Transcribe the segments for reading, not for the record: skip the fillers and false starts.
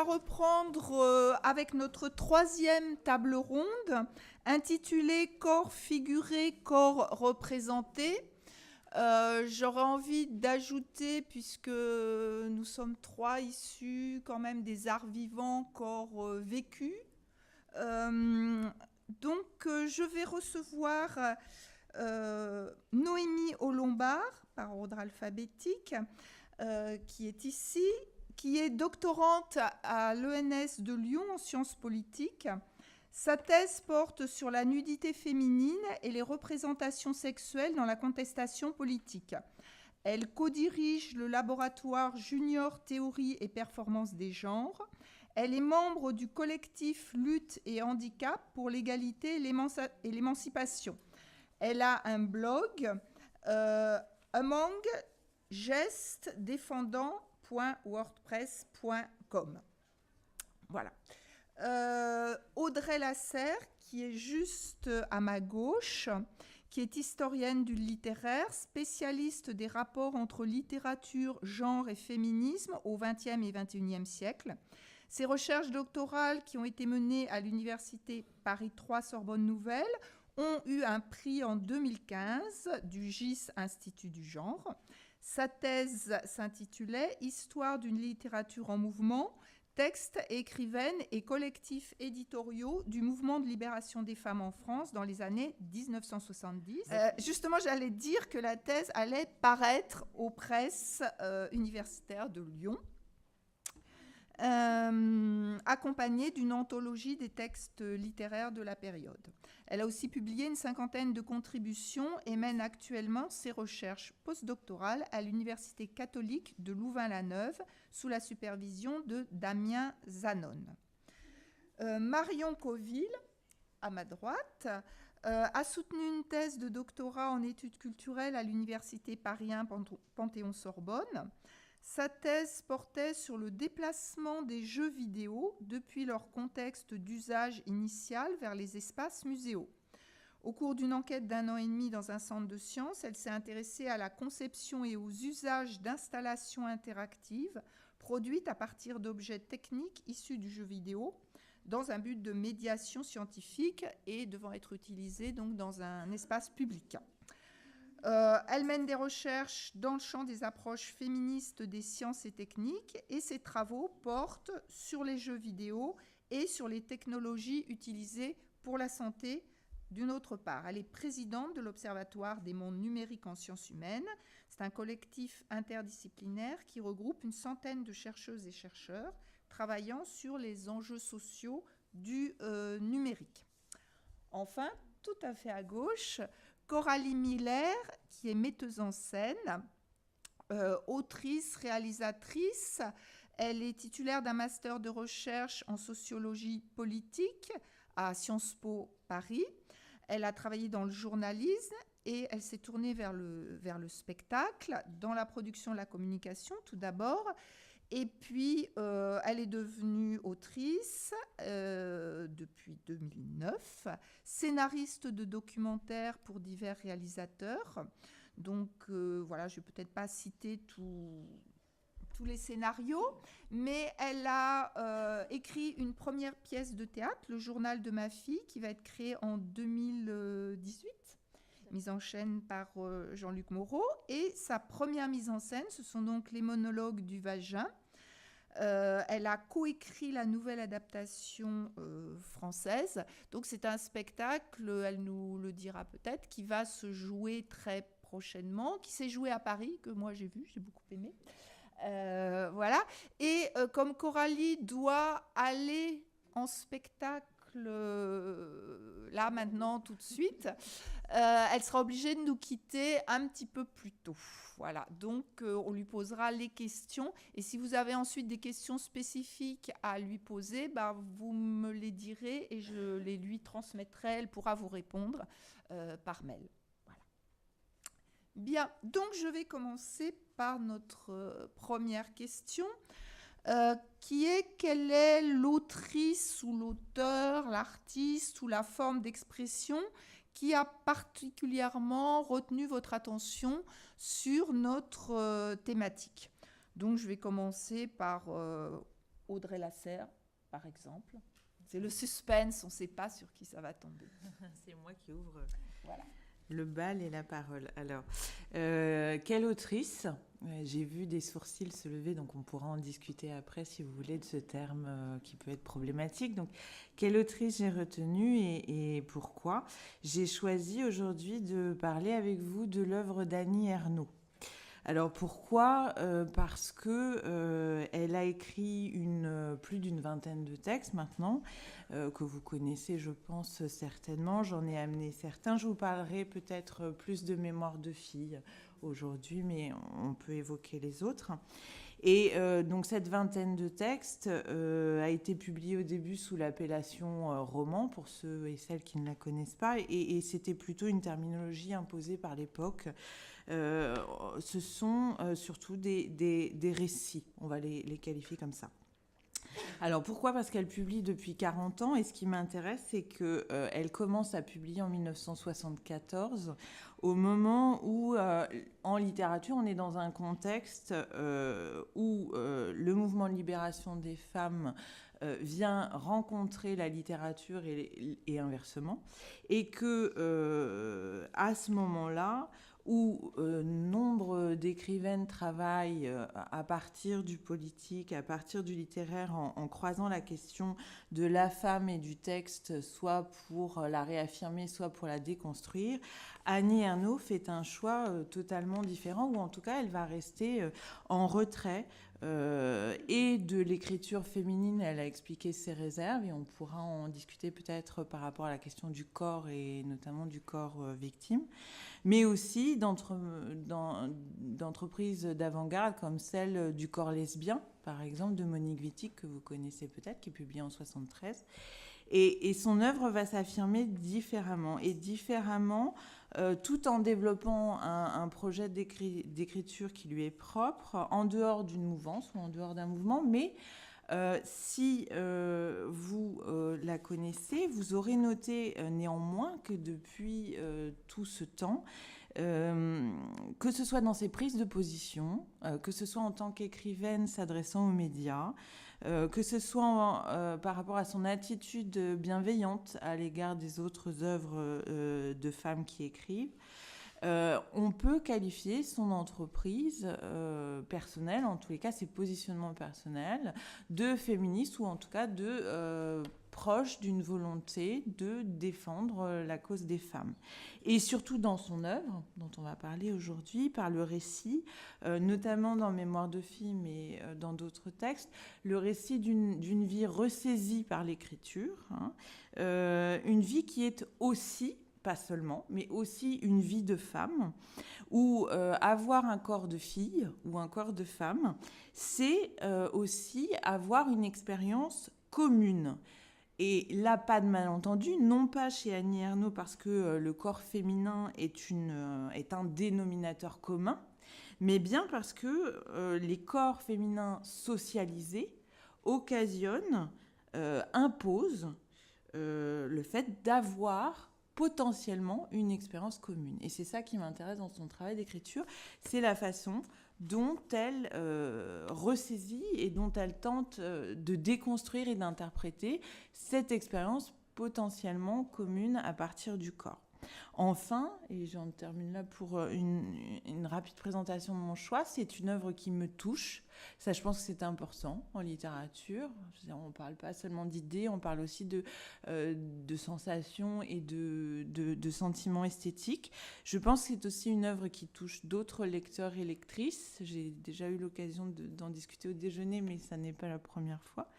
va reprendre avec notre troisième table ronde intitulée Corps figuré, corps représenté. J'aurais envie d'ajouter, puisque nous sommes trois issus quand même des arts vivants, corps vécus. Je vais recevoir Noémie Au-Lombard, par ordre alphabétique, qui est ici, qui est doctorante à l'ENS de Lyon en sciences politiques. Sa thèse porte sur la nudité féminine et les représentations sexuelles dans la contestation politique. Elle co-dirige le laboratoire Junior Théorie et Performance des genres. Elle est membre du collectif Lutte et Handicap pour l'égalité et l'émancipation. Elle a un blog, Among Gestes défendant.wordpress.com. Voilà. Audrey Lasserre, qui est juste à ma gauche, qui est historienne du littéraire, spécialiste des rapports entre littérature, genre et féminisme au XXe et XXIe siècle. Ses recherches doctorales qui ont été menées à l'université Paris 3 Sorbonne Nouvelle ont eu un prix en 2015 du GIS Institut du genre. Sa thèse s'intitulait « Histoire d'une littérature en mouvement, textes, écrivaines et collectifs éditoriaux du mouvement de libération des femmes en France dans les années 1970 ». Justement, j'allais dire que la thèse allait paraître aux presses universitaires de Lyon, accompagnée d'une anthologie des textes littéraires de la période. Elle a aussi publié une 50aine de contributions et mène actuellement ses recherches postdoctorales à l'Université catholique de Louvain-la-Neuve sous la supervision de Damien Zanon. Marion Coville, à ma droite, a soutenu une thèse de doctorat en études culturelles à l'Université Paris 1 Panthéon-Sorbonne. Sa thèse portait sur le déplacement des jeux vidéo depuis leur contexte d'usage initial vers les espaces muséaux. Au cours d'une enquête d'1 an et demi dans un centre de sciences, elle s'est intéressée à la conception et aux usages d'installations interactives produites à partir d'objets techniques issus du jeu vidéo dans un but de médiation scientifique et devant être utilisés donc dans un espace public. Elle mène des recherches dans le champ des approches féministes des sciences et techniques et ses travaux portent sur les jeux vidéo et sur les technologies utilisées pour la santé d'une autre part. Elle est présidente de l'Observatoire des mondes numériques en sciences humaines. C'est un collectif interdisciplinaire qui regroupe une centaine de chercheuses et chercheurs travaillant sur les enjeux sociaux du numérique. Enfin, tout à fait à gauche, Coralie Miller, qui est metteuse en scène, autrice, réalisatrice. Elle est titulaire d'un master de recherche en sociologie politique à Sciences Po Paris. Elle a travaillé dans le journalisme et elle s'est tournée vers le spectacle, dans la production, la communication tout d'abord. Et puis, elle est devenue autrice depuis 2009, scénariste de documentaires pour divers réalisateurs. Donc, voilà, je ne vais peut-être pas citer tous les scénarios, mais elle a écrit une première pièce de théâtre, Le journal de ma fille, qui va être créée en 2018. Mise en scène par Jean-Luc Moreau. Et sa première mise en scène, ce sont donc les monologues du vagin. Elle a coécrit la nouvelle adaptation française. Donc c'est un spectacle, elle nous le dira peut-être, qui va se jouer très prochainement, qui s'est joué à Paris, que moi j'ai vu, j'ai beaucoup aimé. Voilà. Et comme Coralie doit aller en spectacle là maintenant tout de suite, elle sera obligée de nous quitter un petit peu plus tôt. Voilà, donc on lui posera les questions et si vous avez ensuite des questions spécifiques à lui poser, vous me les direz et je les lui transmettrai, elle pourra vous répondre par mail. Voilà. Bien, donc je vais commencer par notre première question. Qui est quelle est l'autrice ou l'auteur, l'artiste ou la forme d'expression qui a particulièrement retenu votre attention sur notre thématique. Donc je vais commencer par Audrey Lasserre, par exemple. C'est le suspense, on ne sait pas sur qui ça va tomber. C'est moi qui ouvre Voilà. le bal et la parole. Alors, quelle autrice? J'ai vu des sourcils se lever, donc on pourra en discuter après si vous voulez de ce terme qui peut être problématique. Donc, quelle autrice j'ai retenue et pourquoi? J'ai choisi aujourd'hui de parler avec vous de l'œuvre d'Annie Ernaux. Alors pourquoi? Parce que elle a écrit plus d'une vingtaine de textes maintenant, que vous connaissez, je pense, certainement. J'en ai amené certains. Je vous parlerai peut-être plus de Mémoires de filles aujourd'hui, mais on peut évoquer les autres. Et donc cette vingtaine de textes a été publiée au début sous l'appellation roman, pour ceux et celles qui ne la connaissent pas, et c'était plutôt une terminologie imposée par l'époque. Ce sont surtout des récits, on va les qualifier comme ça. Alors pourquoi? Parce qu'elle publie depuis 40 ans, et ce qui m'intéresse, c'est qu'elle commence à publier en 1974, au moment où, en littérature, on est dans un contexte où le mouvement de libération des femmes vient rencontrer la littérature et inversement, et que à ce moment-là, où nombre d'écrivaines travaillent à partir du politique, à partir du littéraire, en croisant la question de la femme et du texte, soit pour la réaffirmer, soit pour la déconstruire, Annie Ernaux fait un choix totalement différent, ou en tout cas, elle va rester en retrait et de l'écriture féminine. Elle a expliqué ses réserves, et on pourra en discuter peut-être par rapport à la question du corps, et notamment du corps victime, mais aussi d'entreprises d'avant-garde comme celle du corps lesbien, par exemple, de Monique Wittig, que vous connaissez peut-être, qui est publiée en 1973. Et son œuvre va s'affirmer différemment, tout en développant un projet d'écriture qui lui est propre, en dehors d'une mouvance ou en dehors d'un mouvement, mais si vous la connaissez, vous aurez noté néanmoins que depuis tout ce temps, que ce soit dans ses prises de position, que ce soit en tant qu'écrivaine s'adressant aux médias, que ce soit par rapport à son attitude bienveillante à l'égard des autres œuvres de femmes qui écrivent, on peut qualifier son entreprise personnelle, en tous les cas ses positionnements personnels, de féministe, ou en tout cas de proche d'une volonté de défendre la cause des femmes. Et surtout dans son œuvre, dont on va parler aujourd'hui, par le récit, notamment dans Mémoires de filles, mais dans d'autres textes, le récit d'une vie ressaisie par l'écriture, une vie qui est aussi, pas seulement, mais aussi une vie de femme, où avoir un corps de fille ou un corps de femme, c'est aussi avoir une expérience commune. Et là, pas de malentendu, non pas chez Annie Ernaux parce que le corps féminin est un dénominateur commun, mais bien parce que les corps féminins socialisés occasionnent, imposent le fait d'avoir potentiellement une expérience commune. Et c'est ça qui m'intéresse dans son travail d'écriture, c'est la façon dont elle ressaisit et dont elle tente de déconstruire et d'interpréter cette expérience potentiellement commune à partir du corps. Enfin, et j'en termine là pour une rapide présentation de mon choix, c'est une œuvre qui me touche. Ça, je pense que c'est important en littérature. On ne parle pas seulement d'idées, on parle aussi de sensations et de sentiments esthétiques. Je pense que c'est aussi une œuvre qui touche d'autres lecteurs et lectrices. J'ai déjà eu l'occasion d'en discuter au déjeuner, mais ça n'est pas la première fois.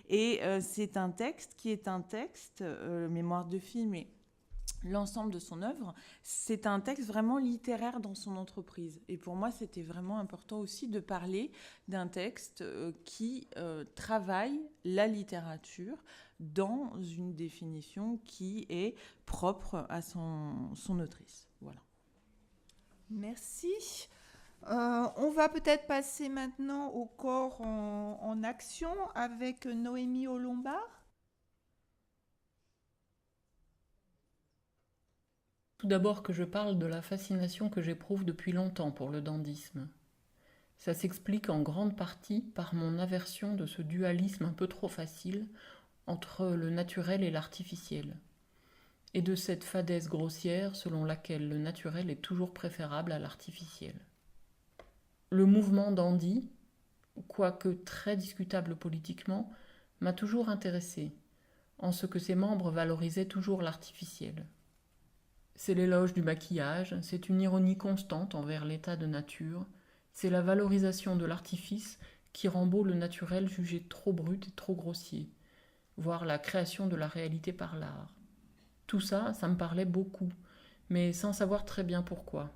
Et c'est un texte qui est un texte, Mémoires de filles, mais l'ensemble de son œuvre, c'est un texte vraiment littéraire dans son entreprise. Et pour moi, c'était vraiment important aussi de parler d'un texte qui travaille la littérature dans une définition qui est propre à son autrice. Voilà. Merci. On va peut-être passer maintenant au corps en action avec Noémie Olombard. Tout d'abord que je parle de la fascination que j'éprouve depuis longtemps pour le dandysme. Ça s'explique en grande partie par mon aversion de ce dualisme un peu trop facile entre le naturel et l'artificiel, et de cette fadesse grossière selon laquelle le naturel est toujours préférable à l'artificiel. Le mouvement dandy, quoique très discutable politiquement, m'a toujours intéressé, en ce que ses membres valorisaient toujours l'artificiel. C'est l'éloge du maquillage, c'est une ironie constante envers l'état de nature, c'est la valorisation de l'artifice qui rend beau le naturel jugé trop brut et trop grossier, voire la création de la réalité par l'art. Tout ça, ça me parlait beaucoup, mais sans savoir très bien pourquoi.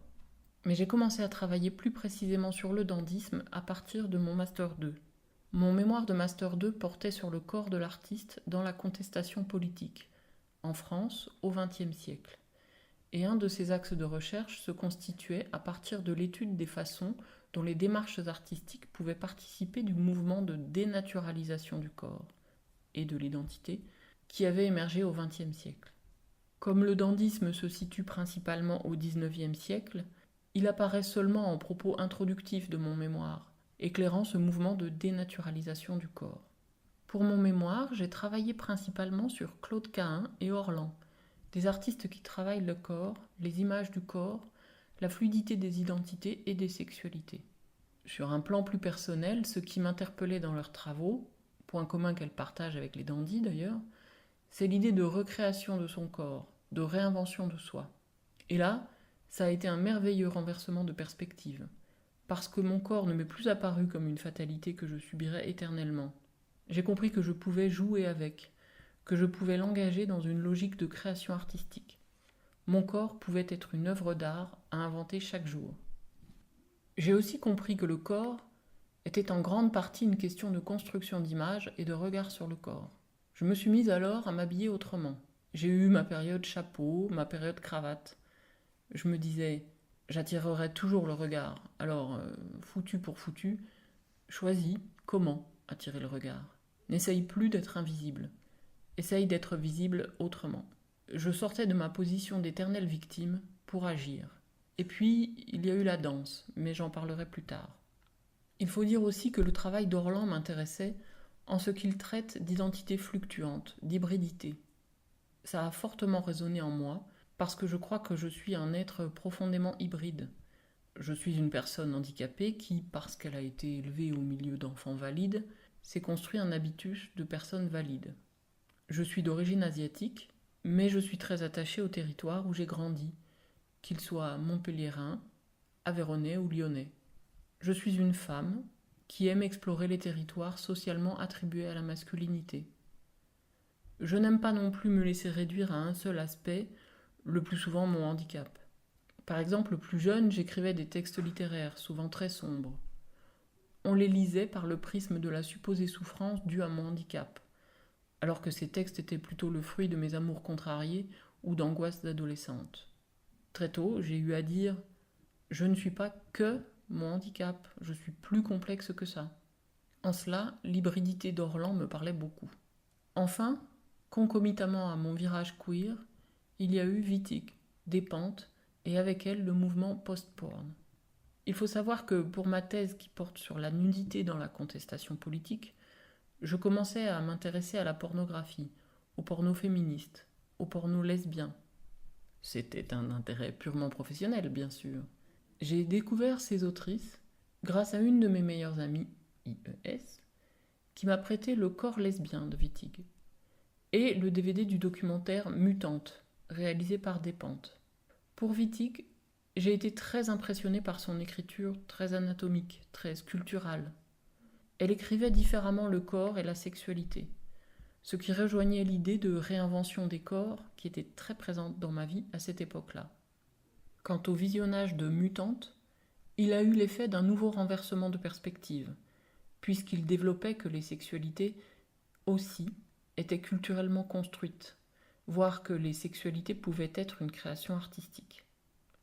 Mais j'ai commencé à travailler plus précisément sur le dandysme à partir de mon Master 2. Mon mémoire de Master 2 portait sur le corps de l'artiste dans la contestation politique, en France, au XXe siècle. Et un de ces axes de recherche se constituait à partir de l'étude des façons dont les démarches artistiques pouvaient participer du mouvement de dénaturalisation du corps et de l'identité qui avait émergé au XXe siècle. Comme le dandysme se situe principalement au XIXe siècle, il apparaît seulement en propos introductifs de mon mémoire, éclairant ce mouvement de dénaturalisation du corps. Pour mon mémoire, j'ai travaillé principalement sur Claude Cahun et Orlan, des artistes qui travaillent le corps, les images du corps, la fluidité des identités et des sexualités. Sur un plan plus personnel, ce qui m'interpellait dans leurs travaux, point commun qu'elles partagent avec les dandys d'ailleurs, c'est l'idée de recréation de son corps, de réinvention de soi. Et là, ça a été un merveilleux renversement de perspective, parce que mon corps ne m'est plus apparu comme une fatalité que je subirais éternellement. J'ai compris que je pouvais jouer avec, que je pouvais l'engager dans une logique de création artistique. Mon corps pouvait être une œuvre d'art à inventer chaque jour. J'ai aussi compris que le corps était en grande partie une question de construction d'image et de regard sur le corps. Je me suis mise alors à m'habiller autrement. J'ai eu ma période chapeau, ma période cravate. Je me disais, j'attirerai toujours le regard. Alors, foutu pour foutu, choisis comment attirer le regard. N'essaye plus d'être invisible. Essaye d'être visible autrement. Je sortais de ma position d'éternelle victime pour agir. Et puis, il y a eu la danse, mais j'en parlerai plus tard. Il faut dire aussi que le travail d'Orlan m'intéressait en ce qu'il traite d'identité fluctuante, d'hybridité. Ça a fortement résonné en moi, parce que je crois que je suis un être profondément hybride. Je suis une personne handicapée qui, parce qu'elle a été élevée au milieu d'enfants valides, s'est construit un habitus de personne valide. Je suis d'origine asiatique, mais je suis très attachée au territoire où j'ai grandi, qu'il soit montpelliérain, aveyronnais ou lyonnais. Je suis une femme qui aime explorer les territoires socialement attribués à la masculinité. Je n'aime pas non plus me laisser réduire à un seul aspect, le plus souvent mon handicap. Par exemple, plus jeune, j'écrivais des textes littéraires, souvent très sombres. On les lisait par le prisme de la supposée souffrance due à mon handicap, alors que ces textes étaient plutôt le fruit de mes amours contrariés ou d'angoisses d'adolescente. Très tôt, j'ai eu à dire « Je ne suis pas que mon handicap, je suis plus complexe que ça ». En cela, l'hybridité d'Orlan me parlait beaucoup. Enfin, concomitamment à mon virage queer, il y a eu Wittig, Despentes, et avec elle le mouvement post-porn. Il faut savoir que pour ma thèse qui porte sur la nudité dans la contestation politique, je commençais à m'intéresser à la pornographie, au porno féministe, au porno lesbien. C'était un intérêt purement professionnel, bien sûr. J'ai découvert ces autrices grâce à une de mes meilleures amies, IES, qui m'a prêté Le corps lesbien de Wittig et le DVD du documentaire Mutante, réalisé par Despentes. Pour Wittig, j'ai été très impressionnée par son écriture très anatomique, très sculpturale. Elle écrivait différemment le corps et la sexualité, ce qui rejoignait l'idée de réinvention des corps qui était très présente dans ma vie à cette époque-là. Quant au visionnage de Mutante, il a eu l'effet d'un nouveau renversement de perspective, puisqu'il développait que les sexualités aussi étaient culturellement construites, voire que les sexualités pouvaient être une création artistique.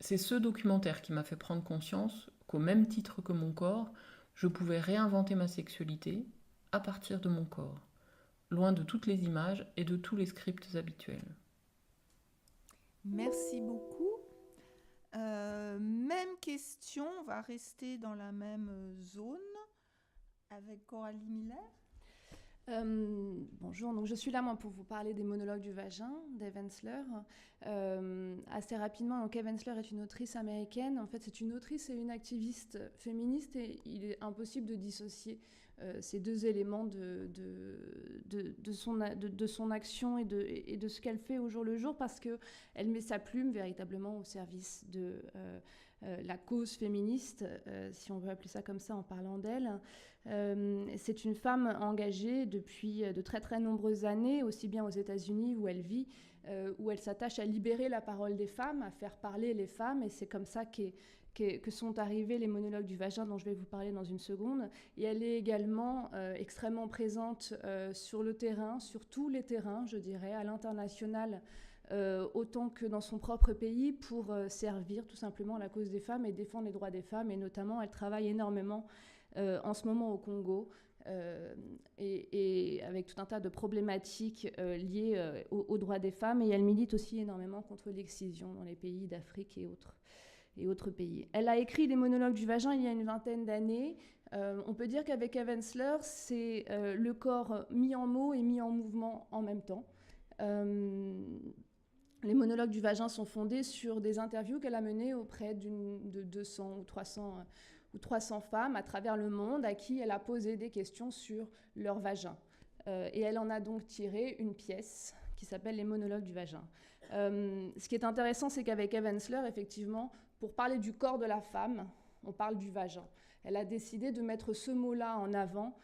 C'est ce documentaire qui m'a fait prendre conscience qu'au même titre que mon corps, je pouvais réinventer ma sexualité à partir de mon corps, loin de toutes les images et de tous les scripts habituels. Merci beaucoup. Même question, on va rester dans la même zone avec Coralie Miller. Bonjour, donc je suis là moi pour vous parler des monologues du vagin d'Eve Ensler. Assez rapidement, donc Eve Ensler est une autrice américaine. En fait, c'est une autrice et une activiste féministe, et il est impossible de dissocier ces deux éléments de son action et de ce qu'elle fait au jour le jour, parce qu'elle met sa plume véritablement au service de la cause féministe, si on veut appeler ça comme ça en parlant d'elle. C'est une femme engagée depuis de très très nombreuses années, aussi bien aux États-Unis où elle vit, où elle s'attache à libérer la parole des femmes, à faire parler les femmes, et c'est comme ça que sont arrivés les monologues du vagin dont je vais vous parler dans une seconde. Et elle est également extrêmement présente sur le terrain, sur tous les terrains, je dirais, à l'international, autant que dans son propre pays, pour servir tout simplement la cause des femmes et défendre les droits des femmes. Et notamment, elle travaille énormément en ce moment au Congo, et avec tout un tas de problématiques liées aux droits des femmes. Et elle milite aussi énormément contre l'excision dans les pays d'Afrique et autres pays. Elle a écrit des monologues du vagin il y a une vingtaine d'années. On peut dire qu'avec Eve Ensler, c'est le corps mis en mots et mis en mouvement en même temps. Les monologues du vagin sont fondés sur des interviews qu'elle a menées auprès de 200 ou 300 femmes à travers le monde, à qui elle a posé des questions sur leur vagin. Et elle en a donc tiré une pièce qui s'appelle Les monologues du vagin. Ce qui est intéressant, c'est qu'avec Eve Ensler, effectivement, pour parler du corps de la femme, on parle du vagin. Elle a décidé de mettre ce mot-là en avant.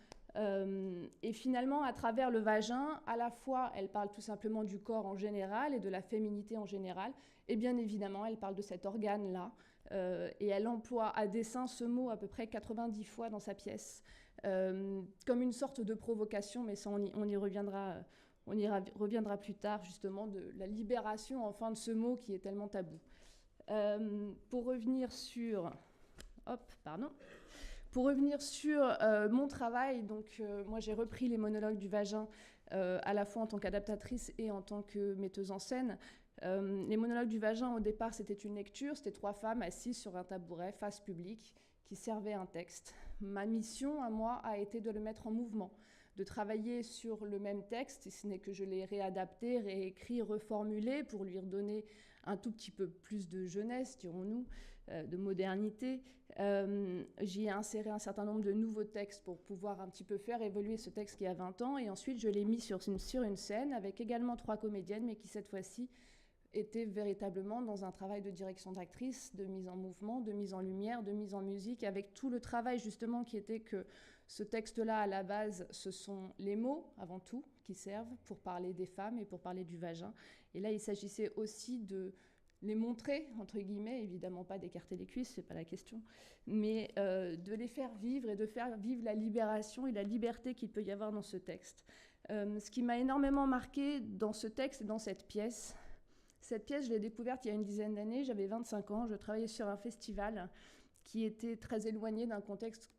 Et finalement, à travers le vagin, à la fois, elle parle tout simplement du corps en général et de la féminité en général, et bien évidemment, elle parle de cet organe-là, et elle emploie à dessein ce mot à peu près 90 fois dans sa pièce, comme une sorte de provocation, mais ça, on y reviendra plus tard, justement, de la libération, enfin, de ce mot qui est tellement tabou. Pour revenir sur... Pour revenir sur mon travail, donc moi j'ai repris les monologues du vagin à la fois en tant qu'adaptatrice et en tant que metteuse en scène. Les monologues du vagin, au départ, c'était une lecture, c'était 3 femmes assises sur un tabouret face publique qui servaient un texte. Ma mission à moi a été de le mettre en mouvement, de travailler sur le même texte, si ce n'est que je l'ai réadapté, réécrit, reformulé pour lui redonner un tout petit peu plus de jeunesse, dirons-nous, de modernité. J'y ai inséré un certain nombre de nouveaux textes pour pouvoir un petit peu faire évoluer ce texte qui a 20 ans, et ensuite je l'ai mis sur une scène avec également 3 comédiennes, mais qui cette fois-ci étaient véritablement dans un travail de direction d'actrice, de mise en mouvement, de mise en lumière, de mise en musique, avec tout le travail justement qui était que ce texte-là, à la base, ce sont les mots, avant tout, qui servent pour parler des femmes et pour parler du vagin. Et là, il s'agissait aussi de les montrer, entre guillemets, évidemment pas d'écarter les cuisses, c'est pas la question, mais de les faire vivre et de faire vivre la libération et la liberté qu'il peut y avoir dans ce texte. Ce qui m'a énormément marqué dans ce texte et dans cette pièce, je l'ai découverte il y a une dizaine d'années, j'avais 25 ans, je travaillais sur un festival qui était très éloigné d'un contexte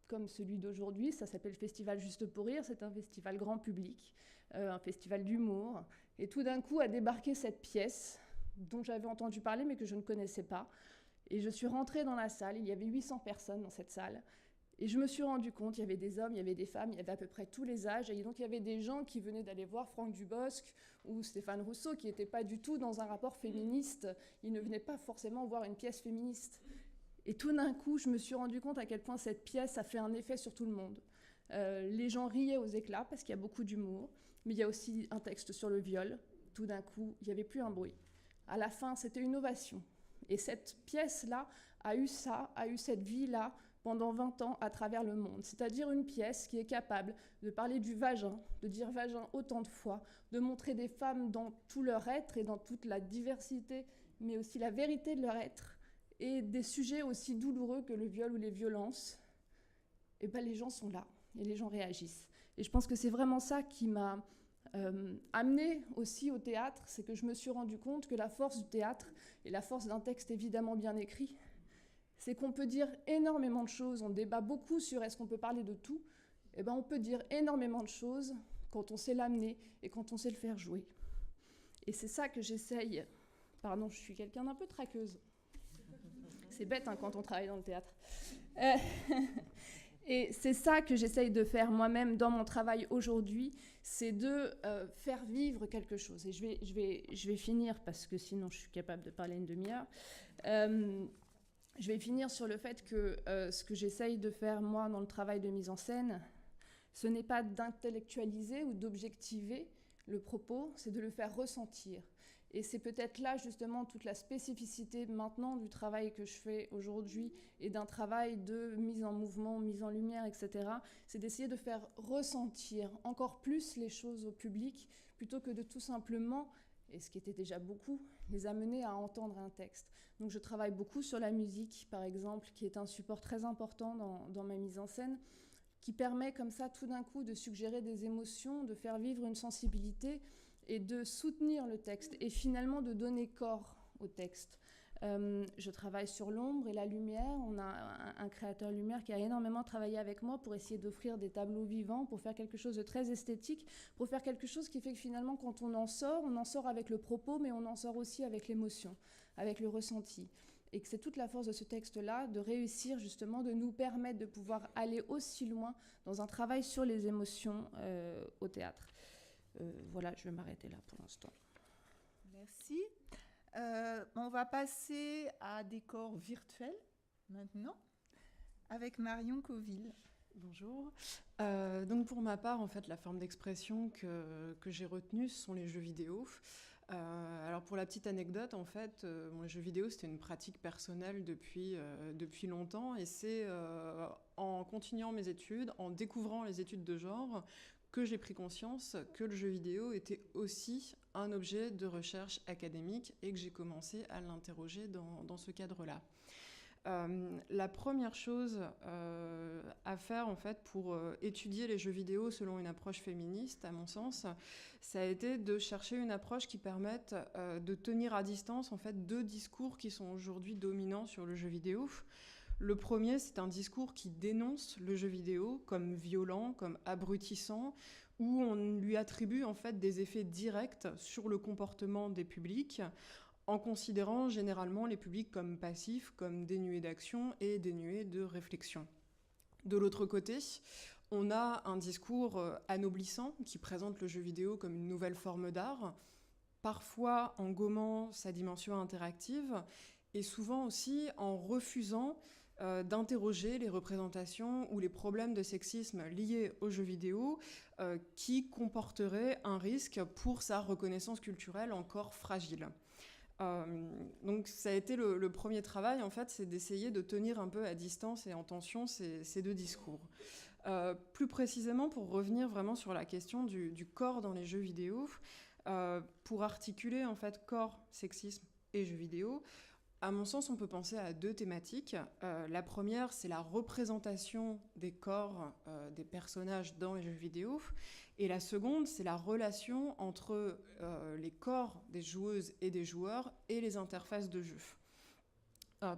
comme celui d'aujourd'hui. Ça s'appelle Festival Juste pour Rire, c'est un festival grand public, un festival d'humour. Et tout d'un coup a débarqué cette pièce dont j'avais entendu parler mais que je ne connaissais pas. Et je suis rentrée dans la salle, il y avait 800 personnes dans cette salle. Et je me suis rendu compte, il y avait des hommes, il y avait des femmes, il y avait à peu près tous les âges. Et donc il y avait des gens qui venaient d'aller voir Franck Dubosc ou Stéphane Rousseau, qui n'étaient pas du tout dans un rapport féministe. Ils ne venaient pas forcément voir une pièce féministe. Et tout d'un coup, je me suis rendu compte à quel point cette pièce a fait un effet sur tout le monde. Les gens riaient aux éclats parce qu'il y a beaucoup d'humour, mais il y a aussi un texte sur le viol. Tout d'un coup, il n'y avait plus un bruit. À la fin, c'était une ovation. Et cette pièce-là a eu cette vie-là pendant 20 ans à travers le monde. C'est-à-dire une pièce qui est capable de parler du vagin, de dire vagin autant de fois, de montrer des femmes dans tout leur être et dans toute la diversité, mais aussi la vérité de leur être, et des sujets aussi douloureux que le viol ou les violences. Et ben les gens sont là, et les gens réagissent. Et je pense que c'est vraiment ça qui m'a amenée aussi au théâtre, c'est que je me suis rendu compte que la force du théâtre, et la force d'un texte évidemment bien écrit, c'est qu'on peut dire énormément de choses. On débat beaucoup sur est-ce qu'on peut parler de tout. Eh ben on peut dire énormément de choses quand on sait l'amener et quand on sait le faire jouer. Et c'est ça que j'essaye. Pardon, je suis quelqu'un d'un peu traqueuse. C'est bête hein, quand on travaille dans le théâtre. Et c'est ça que j'essaye de faire moi-même dans mon travail aujourd'hui, c'est de faire vivre quelque chose. Et je vais finir, parce que sinon je suis capable de parler une demi-heure. Je vais finir sur le fait que ce que j'essaye de faire moi dans le travail de mise en scène, ce n'est pas d'intellectualiser ou d'objectiver le propos, c'est de le faire ressentir. Et c'est peut-être là justement toute la spécificité maintenant du travail que je fais aujourd'hui et d'un travail de mise en mouvement, mise en lumière, etc. C'est d'essayer de faire ressentir encore plus les choses au public plutôt que de tout simplement, et ce qui était déjà beaucoup, les amener à entendre un texte. Donc je travaille beaucoup sur la musique par exemple, qui est un support très important dans ma mise en scène, qui permet comme ça tout d'un coup de suggérer des émotions, de faire vivre une sensibilité et de soutenir le texte et finalement de donner corps au texte. Je travaille sur l'ombre et la lumière. On a un créateur lumière qui a énormément travaillé avec moi pour essayer d'offrir des tableaux vivants, pour faire quelque chose de très esthétique, pour faire quelque chose qui fait que finalement quand on en sort avec le propos, mais on en sort aussi avec l'émotion, avec le ressenti. Et que c'est toute la force de ce texte-là, de réussir justement, de nous permettre de pouvoir aller aussi loin dans un travail sur les émotions au théâtre. Voilà, je vais m'arrêter là pour l'instant. Merci. On va passer à des corps virtuels maintenant avec Marion Coville. Bonjour. Donc pour ma part, en fait, la forme d'expression que j'ai retenue, ce sont les jeux vidéo. Alors pour la petite anecdote, en fait, les jeux vidéo, c'était une pratique personnelle depuis longtemps, et c'est en continuant mes études, en découvrant les études de genre, que j'ai pris conscience que le jeu vidéo était aussi un objet de recherche académique et que j'ai commencé à l'interroger dans ce cadre-là. La première chose à faire en fait pour étudier les jeux vidéo selon une approche féministe, à mon sens, ça a été de chercher une approche qui permette de tenir à distance en fait deux discours qui sont aujourd'hui dominants sur le jeu vidéo. Le premier, c'est un discours qui dénonce le jeu vidéo comme violent, comme abrutissant, où on lui attribue en fait des effets directs sur le comportement des publics, en considérant généralement les publics comme passifs, comme dénués d'action et dénués de réflexion. De l'autre côté, on a un discours anoblissant qui présente le jeu vidéo comme une nouvelle forme d'art, parfois en gommant sa dimension interactive et souvent aussi en refusant d'interroger les représentations ou les problèmes de sexisme liés aux jeux vidéo qui comporteraient un risque pour sa reconnaissance culturelle encore fragile. Donc ça a été le premier travail, en fait, c'est d'essayer de tenir un peu à distance et en tension ces deux discours. Plus précisément, pour revenir vraiment sur la question du corps dans les jeux vidéo, pour articuler en fait corps, sexisme et jeux vidéo, à mon sens, on peut penser à deux thématiques. La première, c'est la représentation des corps des personnages dans les jeux vidéo. Et la seconde, c'est la relation entre les corps des joueuses et des joueurs et les interfaces de jeu.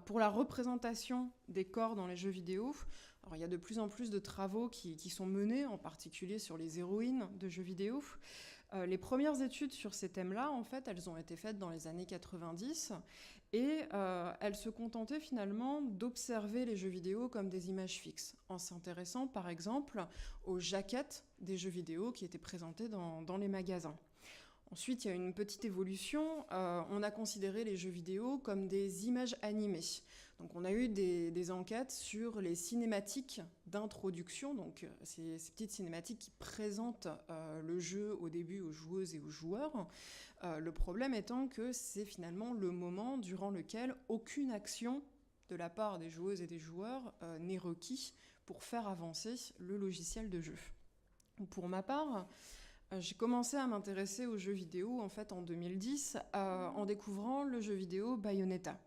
Pour la représentation des corps dans les jeux vidéo, alors il y a de plus en plus de travaux qui sont menés, en particulier sur les héroïnes de jeux vidéo. Les premières études sur ces thèmes-là, en fait, elles ont été faites dans les années 90 et elles se contentaient finalement d'observer les jeux vidéo comme des images fixes, en s'intéressant par exemple aux jaquettes des jeux vidéo qui étaient présentées dans les magasins. Ensuite, il y a une petite évolution. On a considéré les jeux vidéo comme des images animées. Donc, on a eu des enquêtes sur les cinématiques d'introduction, donc ces petites cinématiques qui présentent le jeu au début aux joueuses et aux joueurs. Le problème étant que c'est finalement le moment durant lequel aucune action de la part des joueuses et des joueurs n'est requis pour faire avancer le logiciel de jeu. Pour ma part, j'ai commencé à m'intéresser aux jeux vidéo en fait en 2010 en découvrant le jeu vidéo Bayonetta.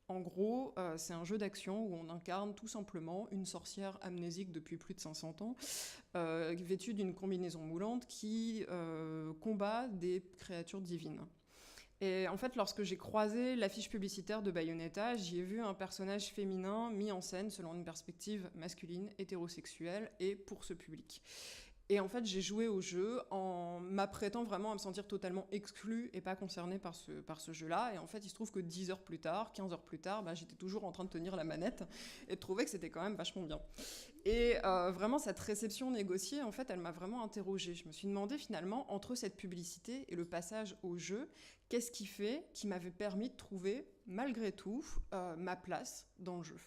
En gros, c'est un jeu d'action où on incarne tout simplement une sorcière amnésique depuis plus de 500 ans, vêtue d'une combinaison moulante qui combat des créatures divines. Et en fait, lorsque j'ai croisé l'affiche publicitaire de Bayonetta, j'y ai vu un personnage féminin mis en scène selon une perspective masculine, hétérosexuelle et pour ce public. Et en fait, j'ai joué au jeu en m'apprêtant vraiment à me sentir totalement exclue et pas concernée par ce jeu-là. Et en fait, il se trouve que 10 heures plus tard, 15 heures plus tard, j'étais toujours en train de tenir la manette et de trouver que c'était quand même vachement bien. Et vraiment, cette réception négociée, en fait, elle m'a vraiment interrogée. Je me suis demandé finalement, entre cette publicité et le passage au jeu, qu'est-ce qui m'avait permis de trouver, malgré tout, ma place dans le jeu.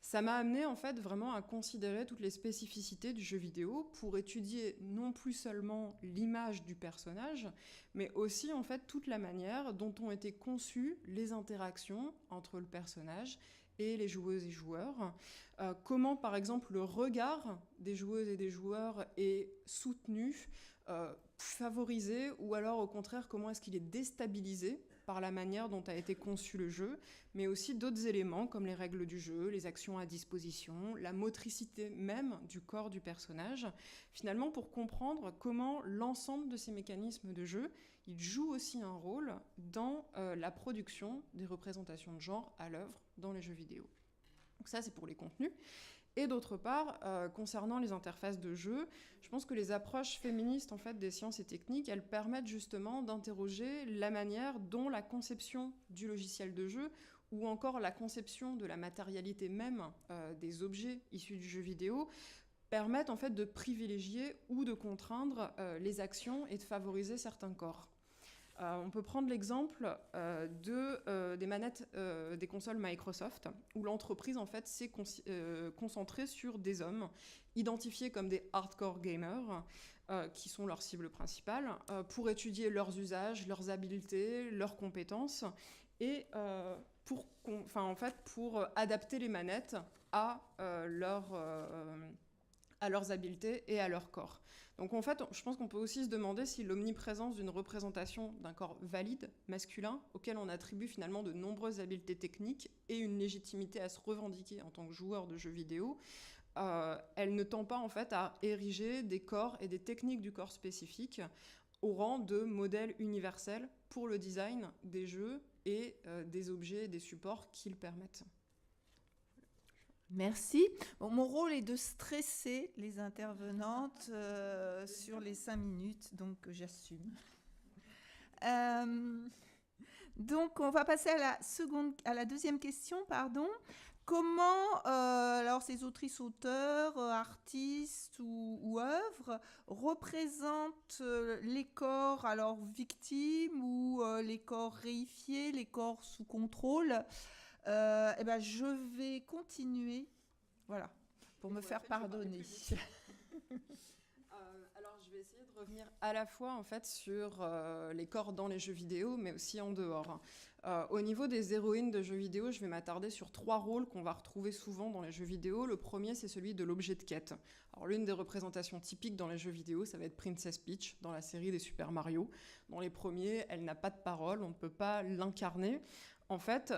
Ça m'a amené en fait vraiment à considérer toutes les spécificités du jeu vidéo pour étudier non plus seulement l'image du personnage, mais aussi en fait toute la manière dont ont été conçues les interactions entre le personnage et les joueuses et joueurs. Comment par exemple le regard des joueuses et des joueurs est soutenu, favorisé, ou alors au contraire comment est-ce qu'il est déstabilisé par la manière dont a été conçu le jeu, mais aussi d'autres éléments comme les règles du jeu, les actions à disposition, la motricité même du corps du personnage, finalement pour comprendre comment l'ensemble de ces mécanismes de jeu, ils jouent aussi un rôle dans la production des représentations de genre à l'œuvre dans les jeux vidéo. Donc ça, c'est pour les contenus. Et d'autre part, concernant les interfaces de jeu, je pense que les approches féministes en fait, des sciences et techniques, elles permettent justement d'interroger la manière dont la conception du logiciel de jeu ou encore la conception de la matérialité même des objets issus du jeu vidéo permettent en fait de privilégier ou de contraindre les actions et de favoriser certains corps. On peut prendre l'exemple des manettes des consoles Microsoft, où l'entreprise en fait, s'est concentrée sur des hommes identifiés comme des hardcore gamers, qui sont leur cible principale, pour étudier leurs usages, leurs habiletés, leurs compétences, et pour adapter les manettes à leurs habiletés et à leur corps. Donc en fait, je pense qu'on peut aussi se demander si l'omniprésence d'une représentation d'un corps valide, masculin, auquel on attribue finalement de nombreuses habiletés techniques et une légitimité à se revendiquer en tant que joueur de jeux vidéo, elle ne tend pas en fait à ériger des corps et des techniques du corps spécifiques au rang de modèles universels pour le design des jeux et des objets et des supports qui le permettent. Merci. Bon, mon rôle est de stresser les intervenantes sur les 5 minutes, donc j'assume. Donc, on va passer à la deuxième question, pardon. Comment, alors ces autrices-auteurs, artistes ou œuvres représentent les corps alors victimes ou les corps réifiés, les corps sous contrôle? Je vais continuer, voilà, pour me faire pardonner. Alors, je vais essayer de revenir à la fois en fait sur les corps dans les jeux vidéo, mais aussi en dehors. Au niveau des héroïnes de jeux vidéo, je vais m'attarder sur 3 rôles qu'on va retrouver souvent dans les jeux vidéo. Le premier, c'est celui de l'objet de quête. Alors, l'une des représentations typiques dans les jeux vidéo, ça va être Princess Peach dans la série des Super Mario. Dans les premiers, elle n'a pas de parole, on ne peut pas l'incarner. En fait,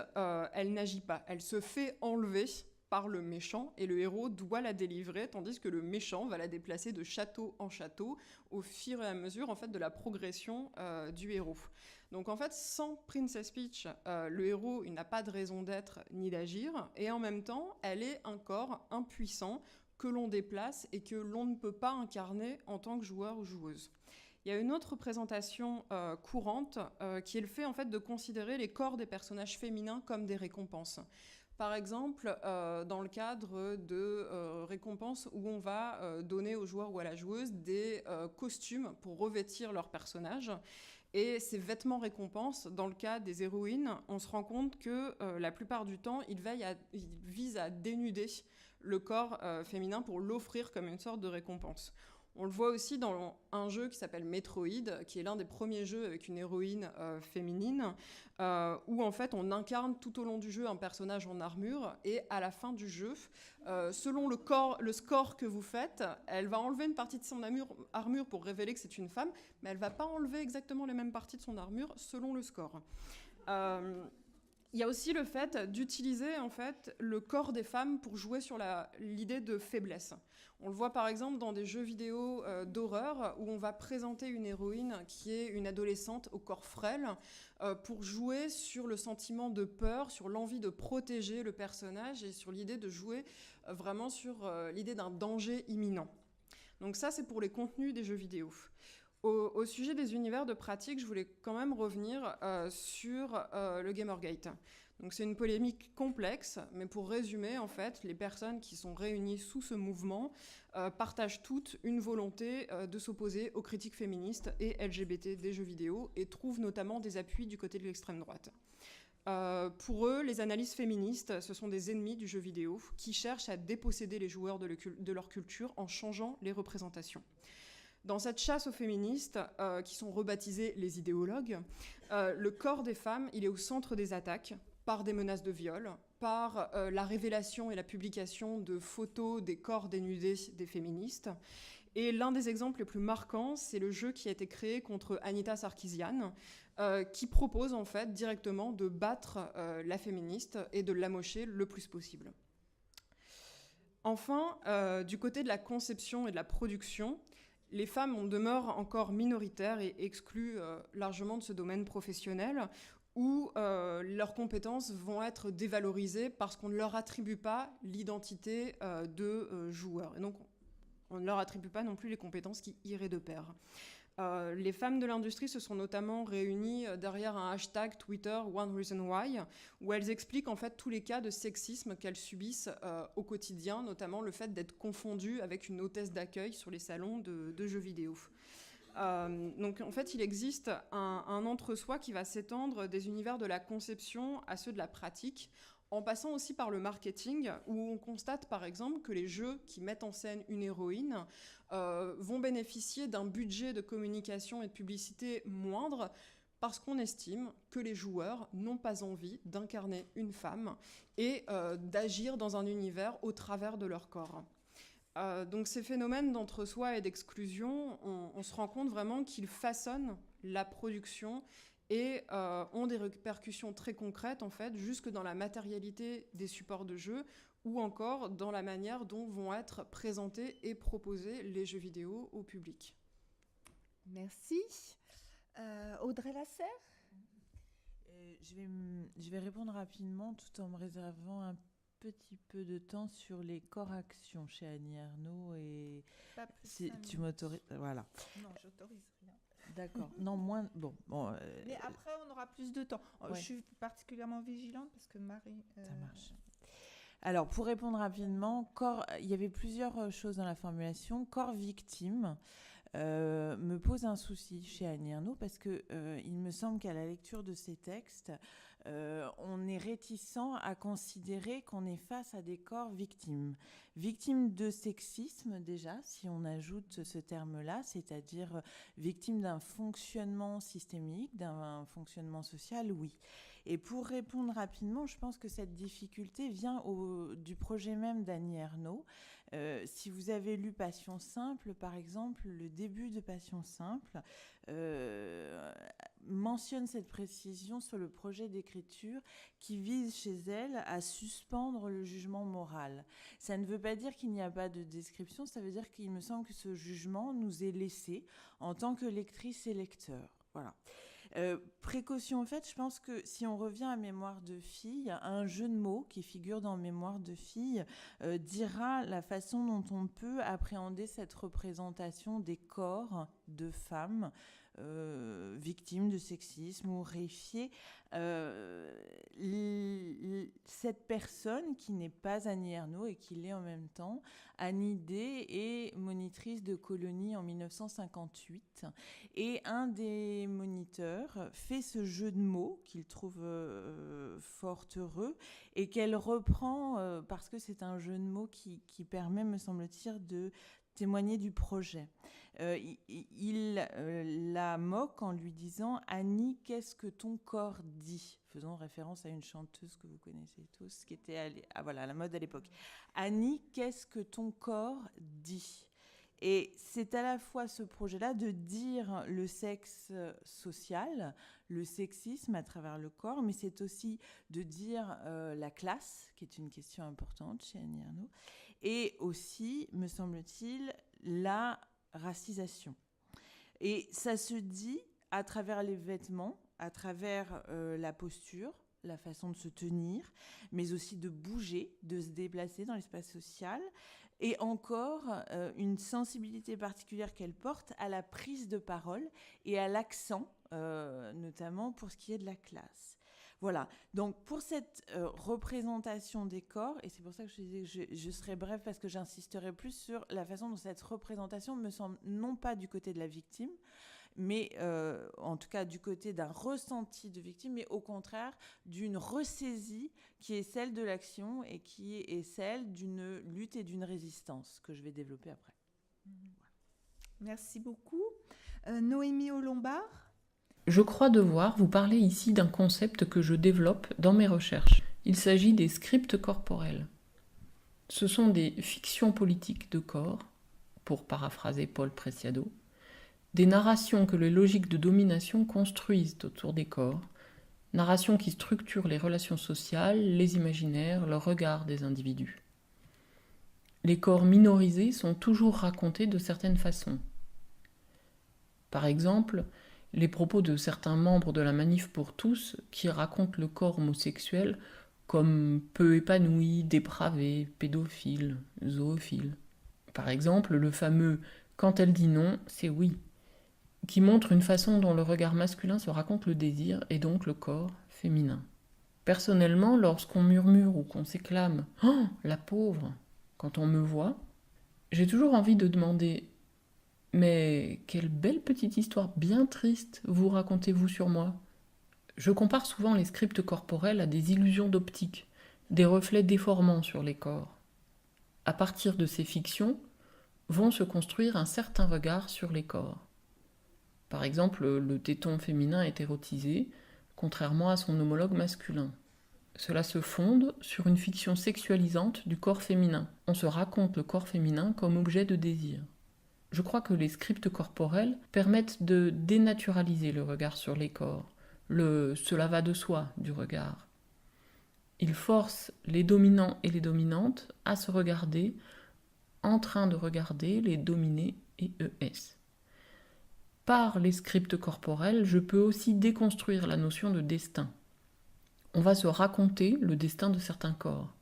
elle n'agit pas. Elle se fait enlever par le méchant et le héros doit la délivrer, tandis que le méchant va la déplacer de château en château au fur et à mesure en fait, de la progression du héros. Donc en fait, sans Princess Peach, le héros il n'a pas de raison d'être ni d'agir, et en même temps, elle est un corps impuissant que l'on déplace et que l'on ne peut pas incarner en tant que joueur ou joueuse. Il y a une autre représentation courante qui est le fait en fait, de considérer les corps des personnages féminins comme des récompenses. Par exemple, dans le cadre de récompenses où on va donner au joueur ou à la joueuse des costumes pour revêtir leur personnage. Et ces vêtements récompenses, dans le cas des héroïnes, on se rend compte que la plupart du temps, ils visent à dénuder le corps féminin pour l'offrir comme une sorte de récompense. On le voit aussi dans un jeu qui s'appelle Metroid, qui est l'un des premiers jeux avec une héroïne féminine, où en fait on incarne tout au long du jeu un personnage en armure, et à la fin du jeu, selon le score que vous faites, elle va enlever une partie de son armure pour révéler que c'est une femme, mais elle ne va pas enlever exactement les mêmes parties de son armure selon le score. Il y a aussi le fait d'utiliser en fait, le corps des femmes pour jouer sur l'idée de faiblesse. On le voit par exemple dans des jeux vidéo d'horreur où on va présenter une héroïne qui est une adolescente au corps frêle pour jouer sur le sentiment de peur, sur l'envie de protéger le personnage et sur l'idée de jouer vraiment sur l'idée d'un danger imminent. Donc ça, c'est pour les contenus des jeux vidéo. Au sujet des univers de pratique, je voulais quand même revenir sur le Gamergate. Donc c'est une polémique complexe, mais pour résumer, en fait, les personnes qui sont réunies sous ce mouvement partagent toutes une volonté de s'opposer aux critiques féministes et LGBT des jeux vidéo et trouvent notamment des appuis du côté de l'extrême droite. Pour eux, les analystes féministes, ce sont des ennemis du jeu vidéo qui cherchent à déposséder les joueurs de leur culture en changeant les représentations. Dans cette chasse aux féministes, qui sont rebaptisés les idéologues, le corps des femmes, il est au centre des attaques par des menaces de viol, par la révélation et la publication de photos des corps dénudés des féministes. Et l'un des exemples les plus marquants, c'est le jeu qui a été créé contre Anita Sarkeesian, qui propose en fait directement de battre la féministe et de l'amocher le plus possible. Enfin, du côté de la conception et de la production, les femmes en demeurent encore minoritaires et exclues largement de ce domaine professionnel où leurs compétences vont être dévalorisées parce qu'on ne leur attribue pas l'identité de joueur. Et donc, on ne leur attribue pas non plus les compétences qui iraient de pair. Les femmes de l'industrie se sont notamment réunies derrière un hashtag Twitter One Reason Why, où elles expliquent en fait tous les cas de sexisme qu'elles subissent au quotidien, notamment le fait d'être confondues avec une hôtesse d'accueil sur les salons de jeux vidéo. Donc en fait, il existe un entre-soi qui va s'étendre des univers de la conception à ceux de la pratique, en passant aussi par le marketing, où on constate par exemple que les jeux qui mettent en scène une héroïne vont bénéficier d'un budget de communication et de publicité moindre, parce qu'on estime que les joueurs n'ont pas envie d'incarner une femme et d'agir dans un univers au travers de leur corps. Donc ces phénomènes d'entre-soi et d'exclusion, on se rend compte vraiment qu'ils façonnent la production et ont des répercussions très concrètes, en fait, jusque dans la matérialité des supports de jeu ou encore dans la manière dont vont être présentés et proposés les jeux vidéo au public. Merci. Audrey Lasserre ? Je vais répondre rapidement tout en me réservant un petit peu de temps sur les corrections chez Annie Ernaux et si tu m'autorises, voilà. Non, j'autorise rien. D'accord. Non, moins. Bon. Mais après, on aura plus de temps. Ouais. Je suis particulièrement vigilante parce que Marie. Ça marche. Alors, pour répondre rapidement, il y avait plusieurs choses dans la formulation. Corps victime me pose un souci chez Annie Ernaux parce que il me semble qu'à la lecture de ces textes, on est réticent à considérer qu'on est face à des corps victimes. Victimes de sexisme déjà, si on ajoute ce terme-là, c'est-à-dire victimes d'un fonctionnement systémique, d'un fonctionnement social, oui. Et pour répondre rapidement, je pense que cette difficulté vient du projet même d'Annie Ernaux. Si vous avez lu Passion simple, par exemple, le début de Passion simple mentionne cette précision sur le projet d'écriture qui vise chez elle à suspendre le jugement moral. Ça ne veut pas dire qu'il n'y a pas de description, ça veut dire qu'il me semble que ce jugement nous est laissé en tant que lectrice et lecteur. Voilà. Précaution en fait, je pense que si on revient à Mémoire de fille, un jeu de mots qui figure dans Mémoire de fille dira la façon dont on peut appréhender cette représentation des corps de femmes victimes de sexisme ou réifiées. Cette personne qui n'est pas Annie Ernaux et qui l'est en même temps, Annie D est monitrice de colonie en 1958 et un des moniteurs fait ce jeu de mots qu'il trouve fort heureux et qu'elle reprend parce que c'est un jeu de mots qui permet, me semble-t-il, de témoigner du projet. Il la moque en lui disant « Annie, qu'est-ce que ton corps dit ?» faisant référence à une chanteuse que vous connaissez tous, qui était à la mode à l'époque. « Annie, qu'est-ce que ton corps dit ?» Et c'est à la fois ce projet-là de dire le sexe social, le sexisme à travers le corps, mais c'est aussi de dire la classe, qui est une question importante chez Annie Ernaux, et aussi, me semble-t-il, la racisation. Et ça se dit à travers les vêtements, à travers la posture, la façon de se tenir, mais aussi de bouger, de se déplacer dans l'espace social, et encore une sensibilité particulière qu'elle porte à la prise de parole et à l'accent, notamment pour ce qui est de la classe. Voilà, donc pour cette représentation des corps, et c'est pour ça que je disais que je serai brève parce que j'insisterai plus sur la façon dont cette représentation me semble non pas du côté de la victime, mais en tout cas du côté d'un ressenti de victime, mais au contraire d'une ressaisie qui est celle de l'action et qui est celle d'une lutte et d'une résistance que je vais développer après. Merci beaucoup. Noémie Au-Lombard. Je crois devoir vous parler ici d'un concept que je développe dans mes recherches. Il s'agit des scripts corporels. Ce sont des fictions politiques de corps, pour paraphraser Paul Preciado, des narrations que les logiques de domination construisent autour des corps, narrations qui structurent les relations sociales, les imaginaires, le regard des individus. Les corps minorisés sont toujours racontés de certaines façons. Par exemple, les propos de certains membres de la Manif pour tous qui racontent le corps homosexuel comme peu épanoui, dépravé, pédophile, zoophile. Par exemple, le fameux « quand elle dit non, c'est oui », qui montre une façon dont le regard masculin se raconte le désir et donc le corps féminin. Personnellement, lorsqu'on murmure ou qu'on s'éclame « Oh, la pauvre !» quand on me voit, j'ai toujours envie de demander « Mais quelle belle petite histoire bien triste vous racontez-vous sur moi ?» Je compare souvent les scripts corporels à des illusions d'optique, des reflets déformants sur les corps. À partir de ces fictions, vont se construire un certain regard sur les corps. Par exemple, le téton féminin est érotisé, contrairement à son homologue masculin. Cela se fonde sur une fiction sexualisante du corps féminin. On se raconte le corps féminin comme objet de désir. Je crois que les scripts corporels permettent de dénaturaliser le regard sur les corps, le « cela va de soi » du regard. Ils forcent les dominants et les dominantes à se regarder en train de regarder les dominés et ES. Par les scripts corporels, je peux aussi déconstruire la notion de destin. On va se raconter le destin de certains corps.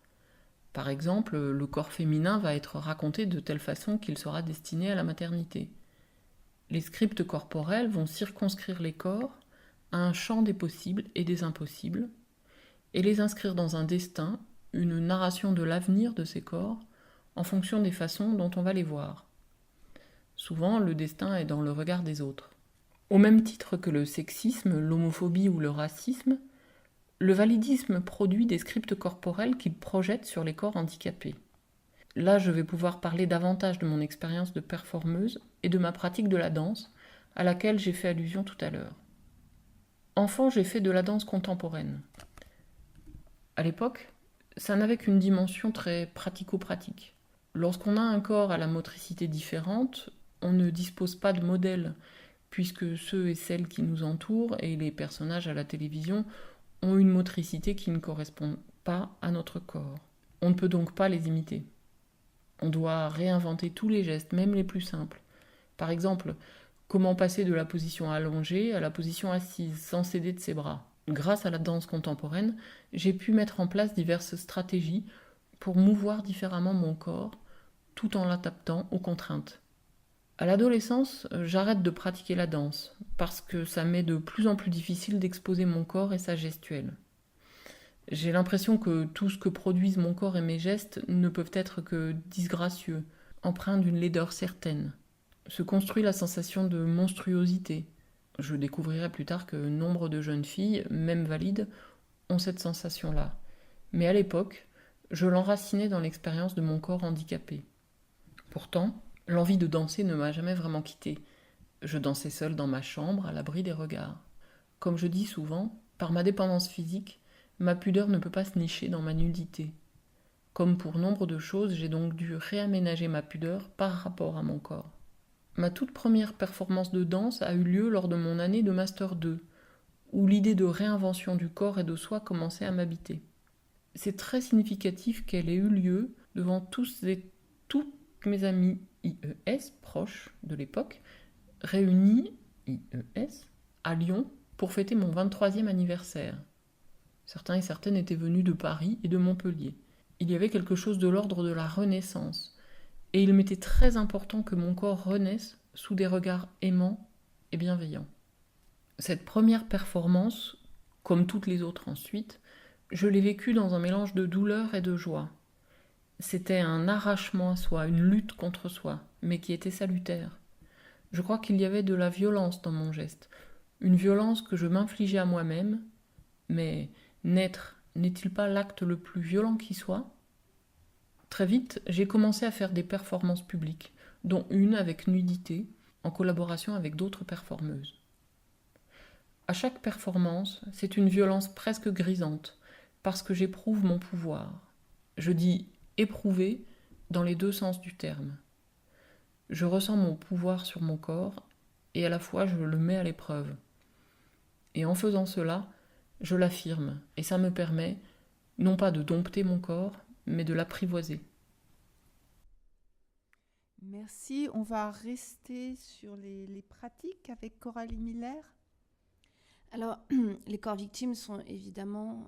Par exemple, le corps féminin va être raconté de telle façon qu'il sera destiné à la maternité. Les scripts corporels vont circonscrire les corps à un champ des possibles et des impossibles, et les inscrire dans un destin, une narration de l'avenir de ces corps, en fonction des façons dont on va les voir. Souvent, le destin est dans le regard des autres. Au même titre que le sexisme, l'homophobie ou le racisme, le validisme produit des scripts corporels qu'il projette sur les corps handicapés. Là, je vais pouvoir parler davantage de mon expérience de performeuse et de ma pratique de la danse, à laquelle j'ai fait allusion tout à l'heure. Enfant, j'ai fait de la danse contemporaine. À l'époque, ça n'avait qu'une dimension très pratico-pratique. Lorsqu'on a un corps à la motricité différente, on ne dispose pas de modèle, puisque ceux et celles qui nous entourent et les personnages à la télévision ont une motricité qui ne correspond pas à notre corps. On ne peut donc pas les imiter. On doit réinventer tous les gestes, même les plus simples. Par exemple, comment passer de la position allongée à la position assise, sans céder de ses bras. Grâce à la danse contemporaine, j'ai pu mettre en place diverses stratégies pour mouvoir différemment mon corps, tout en l'adaptant aux contraintes. À l'adolescence, j'arrête de pratiquer la danse, parce que ça m'est de plus en plus difficile d'exposer mon corps et sa gestuelle. J'ai l'impression que tout ce que produisent mon corps et mes gestes ne peuvent être que disgracieux, empreints d'une laideur certaine. Se construit la sensation de monstruosité. Je découvrirai plus tard que nombre de jeunes filles, même valides, ont cette sensation-là. Mais à l'époque, je l'enracinais dans l'expérience de mon corps handicapé. Pourtant, l'envie de danser ne m'a jamais vraiment quittée. Je dansais seule dans ma chambre, à l'abri des regards. Comme je dis souvent, par ma dépendance physique, ma pudeur ne peut pas se nicher dans ma nudité. Comme pour nombre de choses, j'ai donc dû réaménager ma pudeur par rapport à mon corps. Ma toute première performance de danse a eu lieu lors de mon année de Master 2, où l'idée de réinvention du corps et de soi commençait à m'habiter. C'est très significatif qu'elle ait eu lieu devant tous et toutes mes amis IES proches de l'époque, réunis IES à Lyon pour fêter mon 23e anniversaire. Certains et certaines étaient venus de Paris et de Montpellier. Il y avait quelque chose de l'ordre de la renaissance, et il m'était très important que mon corps renaisse sous des regards aimants et bienveillants. Cette première performance, comme toutes les autres ensuite, je l'ai vécue dans un mélange de douleur et de joie. C'était un arrachement à soi, une lutte contre soi, mais qui était salutaire. Je crois qu'il y avait de la violence dans mon geste, une violence que je m'infligeais à moi-même, mais naître n'est-il pas l'acte le plus violent qui soit ? Très vite, j'ai commencé à faire des performances publiques, dont une avec nudité, en collaboration avec d'autres performeuses. À chaque performance, c'est une violence presque grisante, parce que j'éprouve mon pouvoir. Je dis éprouver dans les deux sens du terme. Je ressens mon pouvoir sur mon corps, et à la fois je le mets à l'épreuve. Et en faisant cela, je l'affirme, et ça me permet, non pas de dompter mon corps, mais de l'apprivoiser. Merci. On va rester sur les pratiques avec Coralie Miller. Alors, les corps victimes sont évidemment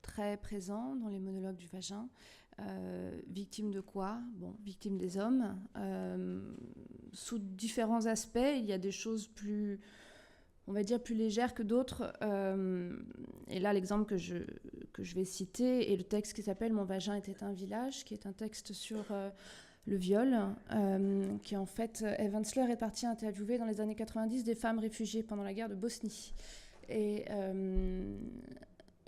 très présents dans les monologues du vagin. Victimes de quoi ? Bon, victimes des hommes. Sous différents aspects, il y a des choses plus, on va dire, plus légères que d'autres. Et là, l'exemple que je vais citer est le texte qui s'appelle « Mon vagin était un village », qui est un texte sur le viol, qui en fait, Eve Ensler est partie interviewer dans les années 90 des femmes réfugiées pendant la guerre de Bosnie. Et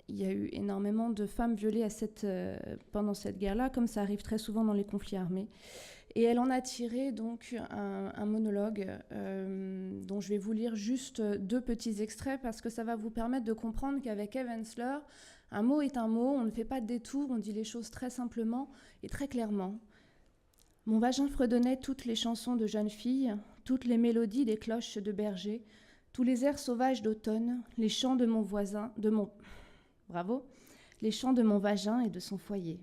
il y a eu énormément de femmes violées pendant cette guerre-là, comme ça arrive très souvent dans les conflits armés. Et elle en a tiré donc un monologue dont je vais vous lire juste 2 petits extraits parce que ça va vous permettre de comprendre qu'avec Eve Ensler, un mot est un mot, on ne fait pas de détour, on dit les choses très simplement et très clairement. Mon vagin fredonnait toutes les chansons de jeunes filles, toutes les mélodies des cloches de berger, tous les airs sauvages d'automne, les chants de mon voisin, les chants de mon vagin et de son foyer.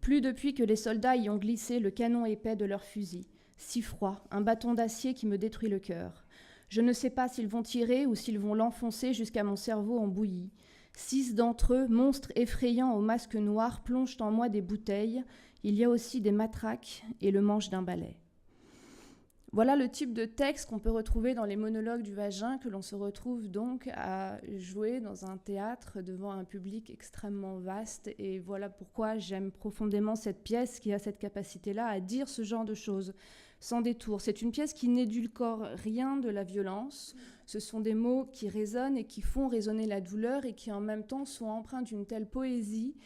Plus depuis que les soldats y ont glissé le canon épais de leurs fusils, si froid, un bâton d'acier qui me détruit le cœur. Je ne sais pas s'ils vont tirer ou s'ils vont l'enfoncer jusqu'à mon cerveau en bouillie. 6 d'entre eux, monstres effrayants au masque noir, plongent en moi des bouteilles. Il y a aussi des matraques et le manche d'un balai. Voilà le type de texte qu'on peut retrouver dans les monologues du vagin, que l'on se retrouve donc à jouer dans un théâtre devant un public extrêmement vaste. Et voilà pourquoi j'aime profondément cette pièce qui a cette capacité-là à dire ce genre de choses sans détour. C'est une pièce qui n'édulcore rien de la violence. Ce sont des mots qui résonnent et qui font résonner la douleur et qui en même temps sont empreints d'une telle poésie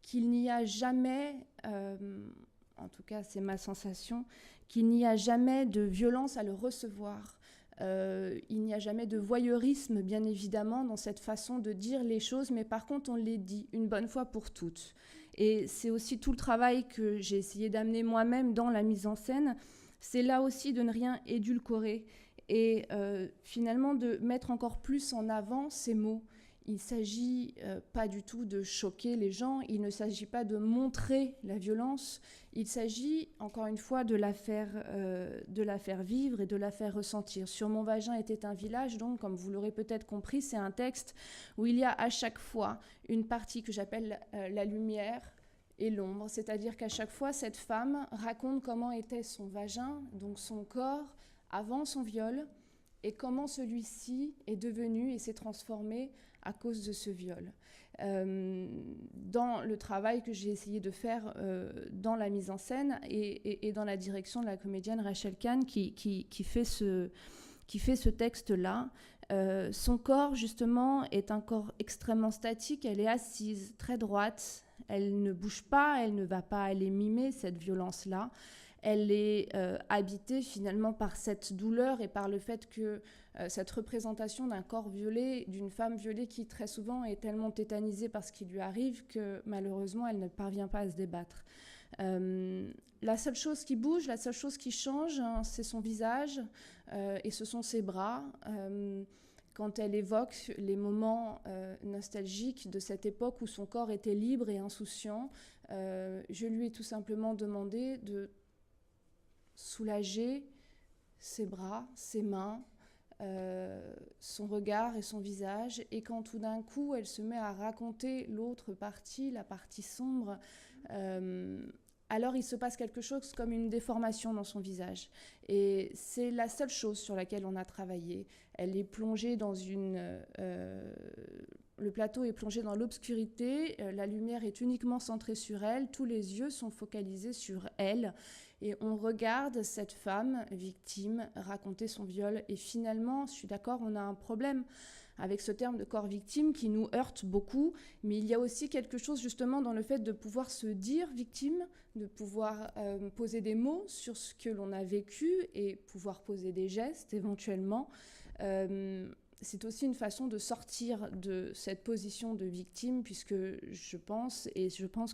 qu'il n'y a jamais, en tout cas c'est ma sensation, qu'il n'y a jamais de violence à le recevoir. Il n'y a jamais de voyeurisme, bien évidemment, dans cette façon de dire les choses, mais par contre, on les dit une bonne fois pour toutes. Et c'est aussi tout le travail que j'ai essayé d'amener moi-même dans la mise en scène, c'est là aussi de ne rien édulcorer et finalement de mettre encore plus en avant ces mots. Il ne s'agit pas du tout de choquer les gens, il ne s'agit pas de montrer la violence, il s'agit, encore une fois, de la faire vivre et de la faire ressentir. Sur mon vagin était un village, donc, comme vous l'aurez peut-être compris, c'est un texte où il y a à chaque fois une partie que j'appelle la lumière et l'ombre, c'est-à-dire qu'à chaque fois, cette femme raconte comment était son vagin, donc son corps, avant son viol, et comment celui-ci est devenu et s'est transformé à cause de ce viol. Dans le travail que j'ai essayé de faire dans la mise en scène et dans la direction de la comédienne Rachel Kahn qui fait ce texte-là, son corps, justement, est un corps extrêmement statique. Elle est assise, très droite. Elle ne bouge pas, elle ne va pas aller mimer cette violence-là. Elle est habitée finalement par cette douleur et par le fait que cette représentation d'un corps violé, d'une femme violée qui très souvent est tellement tétanisée par ce qui lui arrive que malheureusement elle ne parvient pas à se débattre. La seule chose qui bouge, la seule chose qui change, c'est son visage et ce sont ses bras. Quand elle évoque les moments nostalgiques de cette époque où son corps était libre et insouciant, je lui ai tout simplement demandé de soulager ses bras, ses mains, son regard et son visage, et quand tout d'un coup elle se met à raconter l'autre partie, la partie sombre, alors il se passe quelque chose comme une déformation dans son visage. Et c'est la seule chose sur laquelle on a travaillé. Elle est plongée dans le plateau est plongé dans l'obscurité, la lumière est uniquement centrée sur elle, tous les yeux sont focalisés sur elle, et on regarde cette femme victime raconter son viol. Et finalement, je suis d'accord, on a un problème avec ce terme de corps victime qui nous heurte beaucoup, mais il y a aussi quelque chose justement dans le fait de pouvoir se dire victime, de pouvoir poser des mots sur ce que l'on a vécu et pouvoir poser des gestes éventuellement. C'est aussi une façon de sortir de cette position de victime, puisque je pense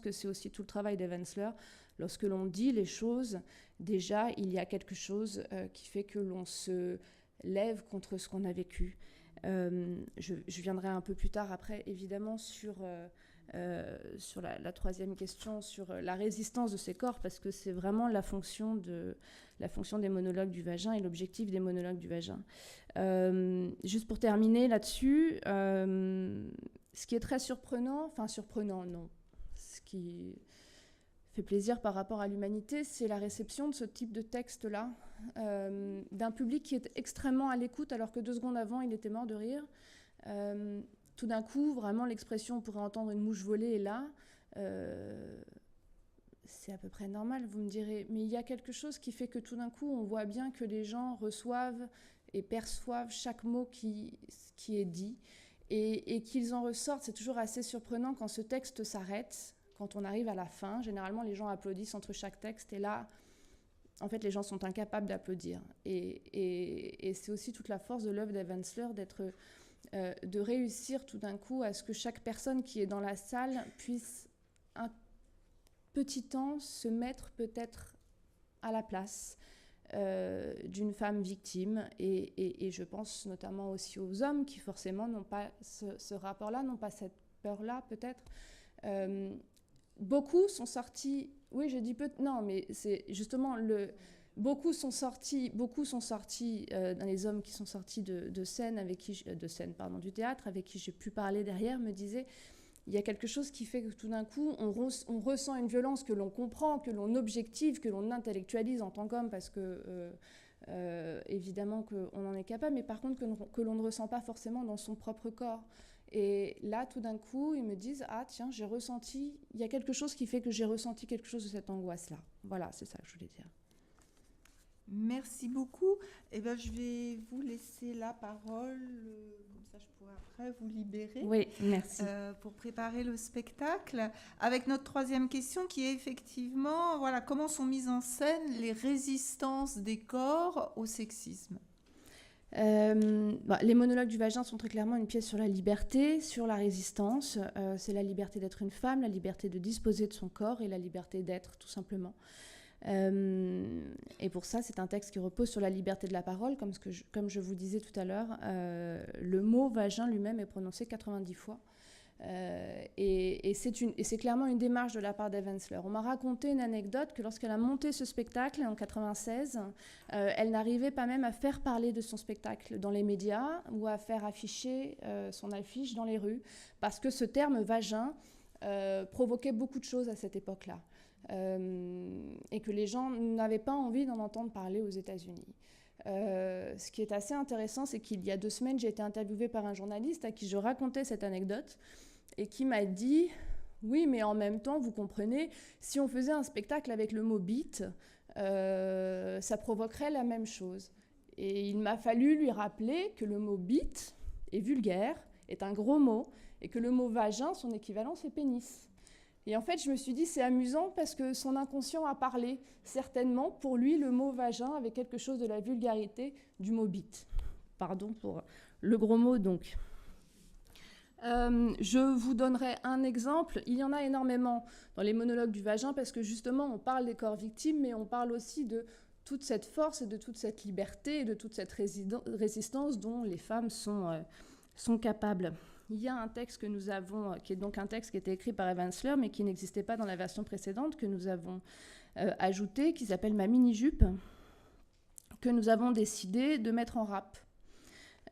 que c'est aussi tout le travail d'Evansler, lorsque l'on dit les choses, déjà il y a quelque chose qui fait que l'on se lève contre ce qu'on a vécu. Je viendrai un peu plus tard après, évidemment, sur la troisième question, sur la résistance de ces corps, parce que c'est vraiment la fonction des monologues du vagin et l'objectif des monologues du vagin. Juste pour terminer là-dessus, ce qui est très surprenant, non, ce qui fait plaisir par rapport à l'humanité, c'est la réception de ce type de texte-là, d'un public qui est extrêmement à l'écoute, alors que 2 secondes avant, il était mort de rire. Tout d'un coup, vraiment, l'expression « on pourrait entendre une mouche voler » est là. C'est à peu près normal, vous me direz. Mais il y a quelque chose qui fait que tout d'un coup, on voit bien que les gens reçoivent et perçoivent chaque mot qui est dit et qu'ils en ressortent. C'est toujours assez surprenant quand ce texte s'arrête, quand on arrive à la fin. Généralement, les gens applaudissent entre chaque texte et là, en fait, les gens sont incapables d'applaudir. Et c'est aussi toute la force de l'œuvre d'Evansler de réussir tout d'un coup à ce que chaque personne qui est dans la salle puisse un petit temps se mettre peut-être à la place d'une femme victime. Et je pense notamment aussi aux hommes qui forcément n'ont pas ce rapport-là, n'ont pas cette peur-là peut-être. Beaucoup sont sortis, oui je dis non mais c'est justement beaucoup sont sortis dans les hommes qui sont sortis du théâtre avec qui j'ai pu parler derrière, me disaient il y a quelque chose qui fait que tout d'un coup on ressent une violence que l'on comprend, que l'on objective, que l'on intellectualise en tant qu'homme, parce que évidemment qu'on en est capable, mais par contre que l'on ne ressent pas forcément dans son propre corps. Et là, tout d'un coup, ils me disent « Ah, tiens, j'ai ressenti... Il y a quelque chose qui fait que j'ai ressenti quelque chose de cette angoisse-là. » Voilà, c'est ça que je voulais dire. Merci beaucoup. Eh bien, je vais vous laisser la parole. Comme ça, je pourrai après vous libérer. Oui, merci. Pour préparer le spectacle. Avec notre troisième question qui est effectivement, voilà, comment sont mises en scène les résistances des corps au sexisme ? Les monologues du vagin sont très clairement une pièce sur la liberté, sur la résistance. C'est la liberté d'être une femme, la liberté de disposer de son corps et la liberté d'être, tout simplement. Et pour ça, c'est un texte qui repose sur la liberté de la parole, comme je vous disais tout à l'heure. Le mot vagin lui-même est prononcé 90 fois. Et c'est clairement une démarche de la part d'Evansler. On m'a raconté une anecdote que lorsqu'elle a monté ce spectacle en 1996, elle n'arrivait pas même à faire parler de son spectacle dans les médias ou à faire afficher son affiche dans les rues, parce que ce terme vagin provoquait beaucoup de choses à cette époque-là, et que les gens n'avaient pas envie d'en entendre parler aux États-Unis. Ce qui est assez intéressant, c'est qu'il y a 2 semaines, j'ai été interviewée par un journaliste à qui je racontais cette anecdote et qui m'a dit « Oui, mais en même temps, vous comprenez, si on faisait un spectacle avec le mot « bite », ça provoquerait la même chose. » Et il m'a fallu lui rappeler que le mot « bite » est vulgaire, est un gros mot, et que le mot « vagin », son équivalent, c'est « pénis ». Et en fait, je me suis dit, c'est amusant parce que son inconscient a parlé. Certainement, pour lui, le mot vagin avait quelque chose de la vulgarité du mot bite. Pardon pour le gros mot, donc. Je vous donnerai un exemple. Il y en a énormément dans les monologues du vagin parce que justement, on parle des corps victimes, mais on parle aussi de toute cette force et de toute cette liberté et de toute cette résistance dont les femmes sont capables. Il y a un texte que nous avons, qui est donc un texte qui était écrit par Evansler, mais qui n'existait pas dans la version précédente, que nous avons ajouté, qui s'appelle « Ma mini-jupe », que nous avons décidé de mettre en rap.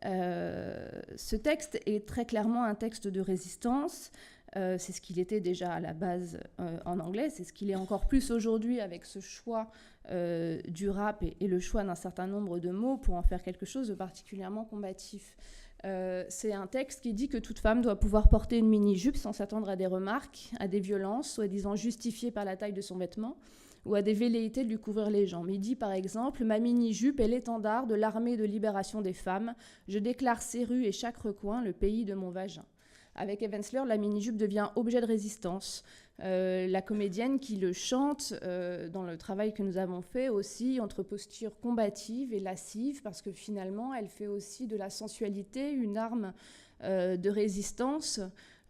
Ce texte est très clairement un texte de résistance. C'est ce qu'il était déjà à la base en anglais, c'est ce qu'il est encore plus aujourd'hui avec ce choix du rap et le choix d'un certain nombre de mots pour en faire quelque chose de particulièrement combatif. C'est un texte qui dit que toute femme doit pouvoir porter une mini-jupe sans s'attendre à des remarques, à des violences, soi-disant justifiées par la taille de son vêtement, ou à des velléités de lui couvrir les jambes. Il dit par exemple « Ma mini-jupe est l'étendard de l'armée de libération des femmes. Je déclare ces rues et chaque recoin le pays de mon vagin. » Avec Evansler, la mini-jupe devient objet de résistance. La comédienne qui le chante dans le travail que nous avons fait aussi entre posture combative et lascive, parce que finalement, elle fait aussi de la sensualité une arme de résistance,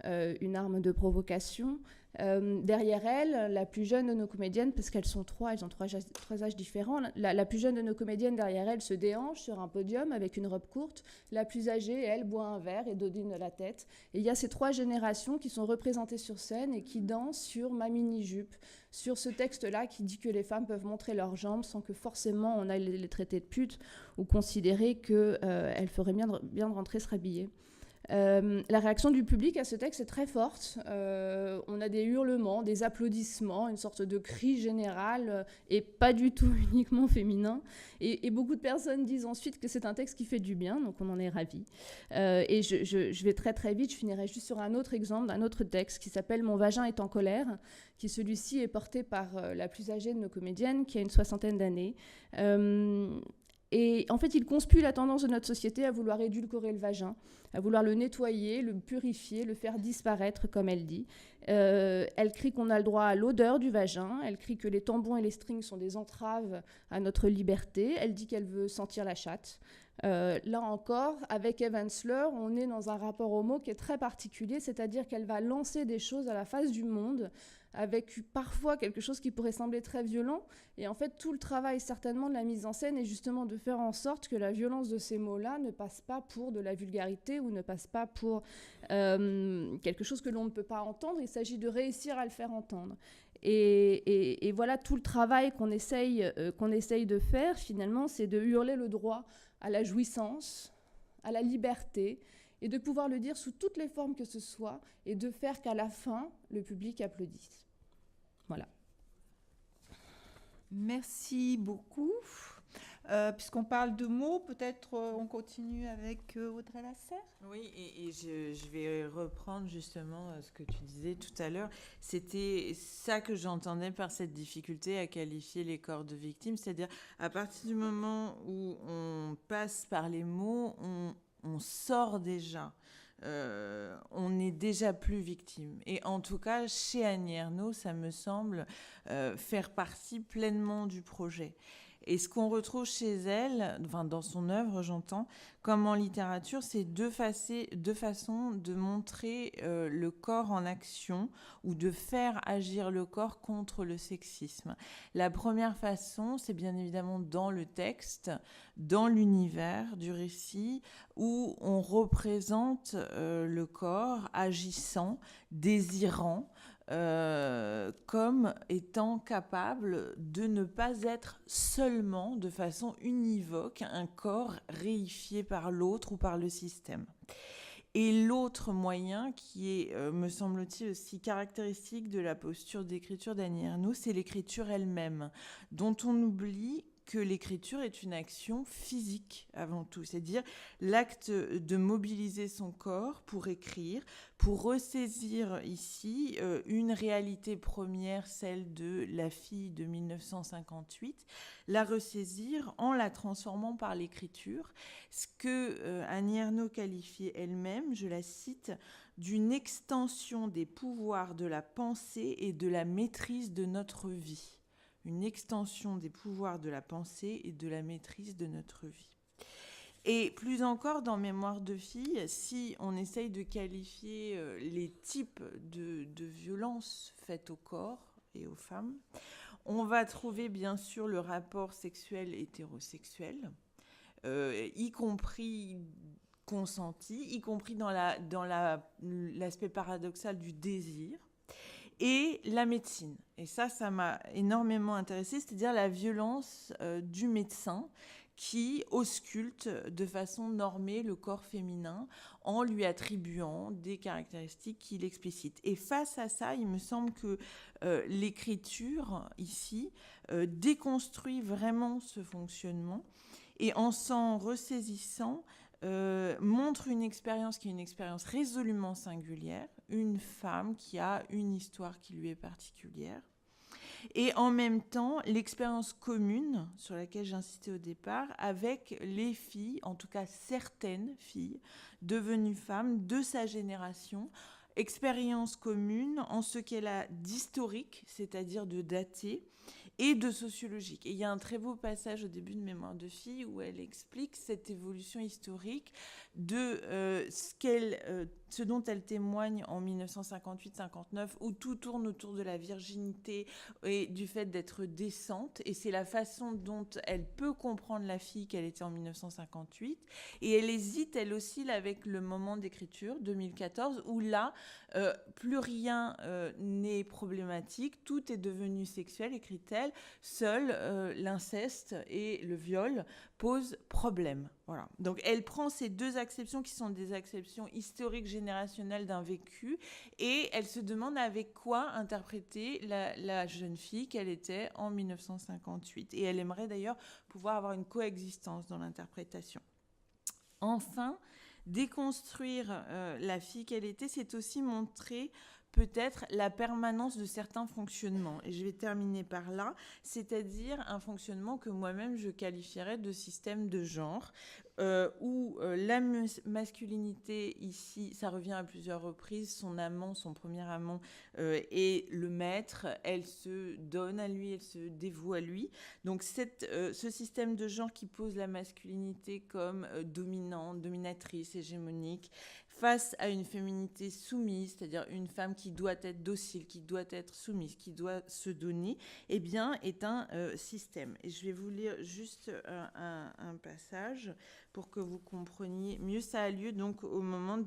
une arme de provocation. Derrière elle, la plus jeune de nos comédiennes, parce qu'elles sont elles ont trois âges différents, la plus jeune de nos comédiennes, derrière elle, se déhanche sur un podium avec une robe courte. La plus âgée, elle, boit un verre et dodine de la tête. Et il y a ces 3 générations qui sont représentées sur scène et qui dansent sur Ma mini-jupe, sur ce texte-là qui dit que les femmes peuvent montrer leurs jambes sans que forcément on aille les traiter de putes ou considérer qu'elles feraient bien de rentrer se rhabiller. La réaction du public à ce texte est très forte. On a des hurlements, des applaudissements, une sorte de cri général et pas du tout uniquement féminin. Et beaucoup de personnes disent ensuite que c'est un texte qui fait du bien, donc on en est ravis. Et je vais très très vite, je finirai juste sur un autre exemple d'un autre texte qui s'appelle « Mon vagin est en colère », qui celui-ci est porté par la plus âgée de nos comédiennes, qui a une 60aine d'années. Et en fait, il conspue la tendance de notre société à vouloir édulcorer le vagin, à vouloir le nettoyer, le purifier, le faire disparaître, comme elle dit. Elle crie qu'on a le droit à l'odeur du vagin, elle crie que les tampons et les strings sont des entraves à notre liberté, elle dit qu'elle veut sentir la chatte. Là encore, avec Evansler, on est dans un rapport au mot qui est très particulier, c'est-à-dire qu'elle va lancer des choses à la face du monde, avec parfois quelque chose qui pourrait sembler très violent. Et en fait, tout le travail certainement de la mise en scène est justement de faire en sorte que la violence de ces mots-là ne passe pas pour de la vulgarité ou ne passe pas pour quelque chose que l'on ne peut pas entendre. Il s'agit de réussir à le faire entendre. Et voilà tout le travail qu'on essaye de faire, finalement, c'est de hurler le droit à la jouissance, à la liberté, et de pouvoir le dire sous toutes les formes que ce soit, et de faire qu'à la fin, le public applaudisse. Voilà. Merci beaucoup. Puisqu'on parle de mots, peut-être on continue avec Audrey Lasserre. Oui, et je vais reprendre justement ce que tu disais tout à l'heure. C'était ça que j'entendais par cette difficulté à qualifier les corps de victimes, c'est-à-dire à partir du moment où on passe par les mots, on sort déjà. On n'est déjà plus victime. Et en tout cas, chez Annie Ernaux, ça me semble faire partie pleinement du projet. Et ce qu'on retrouve chez elle, enfin dans son œuvre, j'entends, comme en littérature, c'est deux façons de montrer le corps en action ou de faire agir le corps contre le sexisme. La première façon, c'est bien évidemment dans le texte, dans l'univers du récit, où on représente le corps agissant, désirant, comme étant capable de ne pas être seulement, de façon univoque, un corps réifié par l'autre ou par le système. Et l'autre moyen qui est, me semble-t-il, aussi caractéristique de la posture d'écriture d'Annie Ernaux, c'est l'écriture elle-même, dont on oublie que l'écriture est une action physique avant tout, c'est-à-dire l'acte de mobiliser son corps pour écrire, pour ressaisir ici une réalité première, celle de la fille de 1958, la ressaisir en la transformant par l'écriture, ce que Annie Ernaux qualifiait elle-même, je la cite, d'une extension des pouvoirs de la pensée et de la maîtrise de notre vie. Une extension des pouvoirs de la pensée et de la maîtrise de notre vie. Et plus encore, dans Mémoire de fille, si on essaye de qualifier les types de violences faites au corps et aux femmes, on va trouver bien sûr le rapport sexuel hétérosexuel, y compris consenti, y compris dans l'aspect paradoxal du désir, et la médecine. Et ça m'a énormément intéressée, c'est-à-dire la violence du médecin qui ausculte de façon normée le corps féminin en lui attribuant des caractéristiques qu'il explicite. Et face à ça, il me semble que l'écriture, ici, déconstruit vraiment ce fonctionnement et en s'en ressaisissant, montre une expérience qui est une expérience résolument singulière, une femme qui a une histoire qui lui est particulière. Et en même temps, l'expérience commune, sur laquelle j'insistais au départ, avec les filles, en tout cas certaines filles, devenues femmes de sa génération, expérience commune en ce qu'elle a d'historique, c'est-à-dire de daté, et de sociologique. Et il y a un très beau passage au début de Mémoire de fille où elle explique cette évolution historique de ce dont elle témoigne en 1958-59, où tout tourne autour de la virginité et du fait d'être décente. Et c'est la façon dont elle peut comprendre la fille qu'elle était en 1958. Et elle hésite, elle oscille avec le moment d'écriture, 2014, où là, plus rien n'est problématique, tout est devenu sexuel, écrit-elle. Seul l'inceste et le viol posent problème. Voilà. Donc elle prend ces deux acceptions qui sont des acceptions historiques générationnelles d'un vécu et elle se demande avec quoi interpréter la jeune fille qu'elle était en 1958. Et elle aimerait d'ailleurs pouvoir avoir une coexistence dans l'interprétation. Enfin, déconstruire la fille qu'elle était, c'est aussi montrer peut-être la permanence de certains fonctionnements. Et je vais terminer par là, c'est-à-dire un fonctionnement que moi-même je qualifierais de système de genre, où la masculinité, ici, ça revient à plusieurs reprises, son amant, son premier amant est le maître, elle se donne à lui, elle se dévoue à lui. Donc ce système de genre qui pose la masculinité comme dominante, dominatrice, hégémonique, face à une féminité soumise, c'est-à-dire une femme qui doit être docile, qui doit être soumise, qui doit se donner, eh bien, est un système. Et je vais vous lire juste un passage pour que vous compreniez mieux. Ça a lieu donc au moment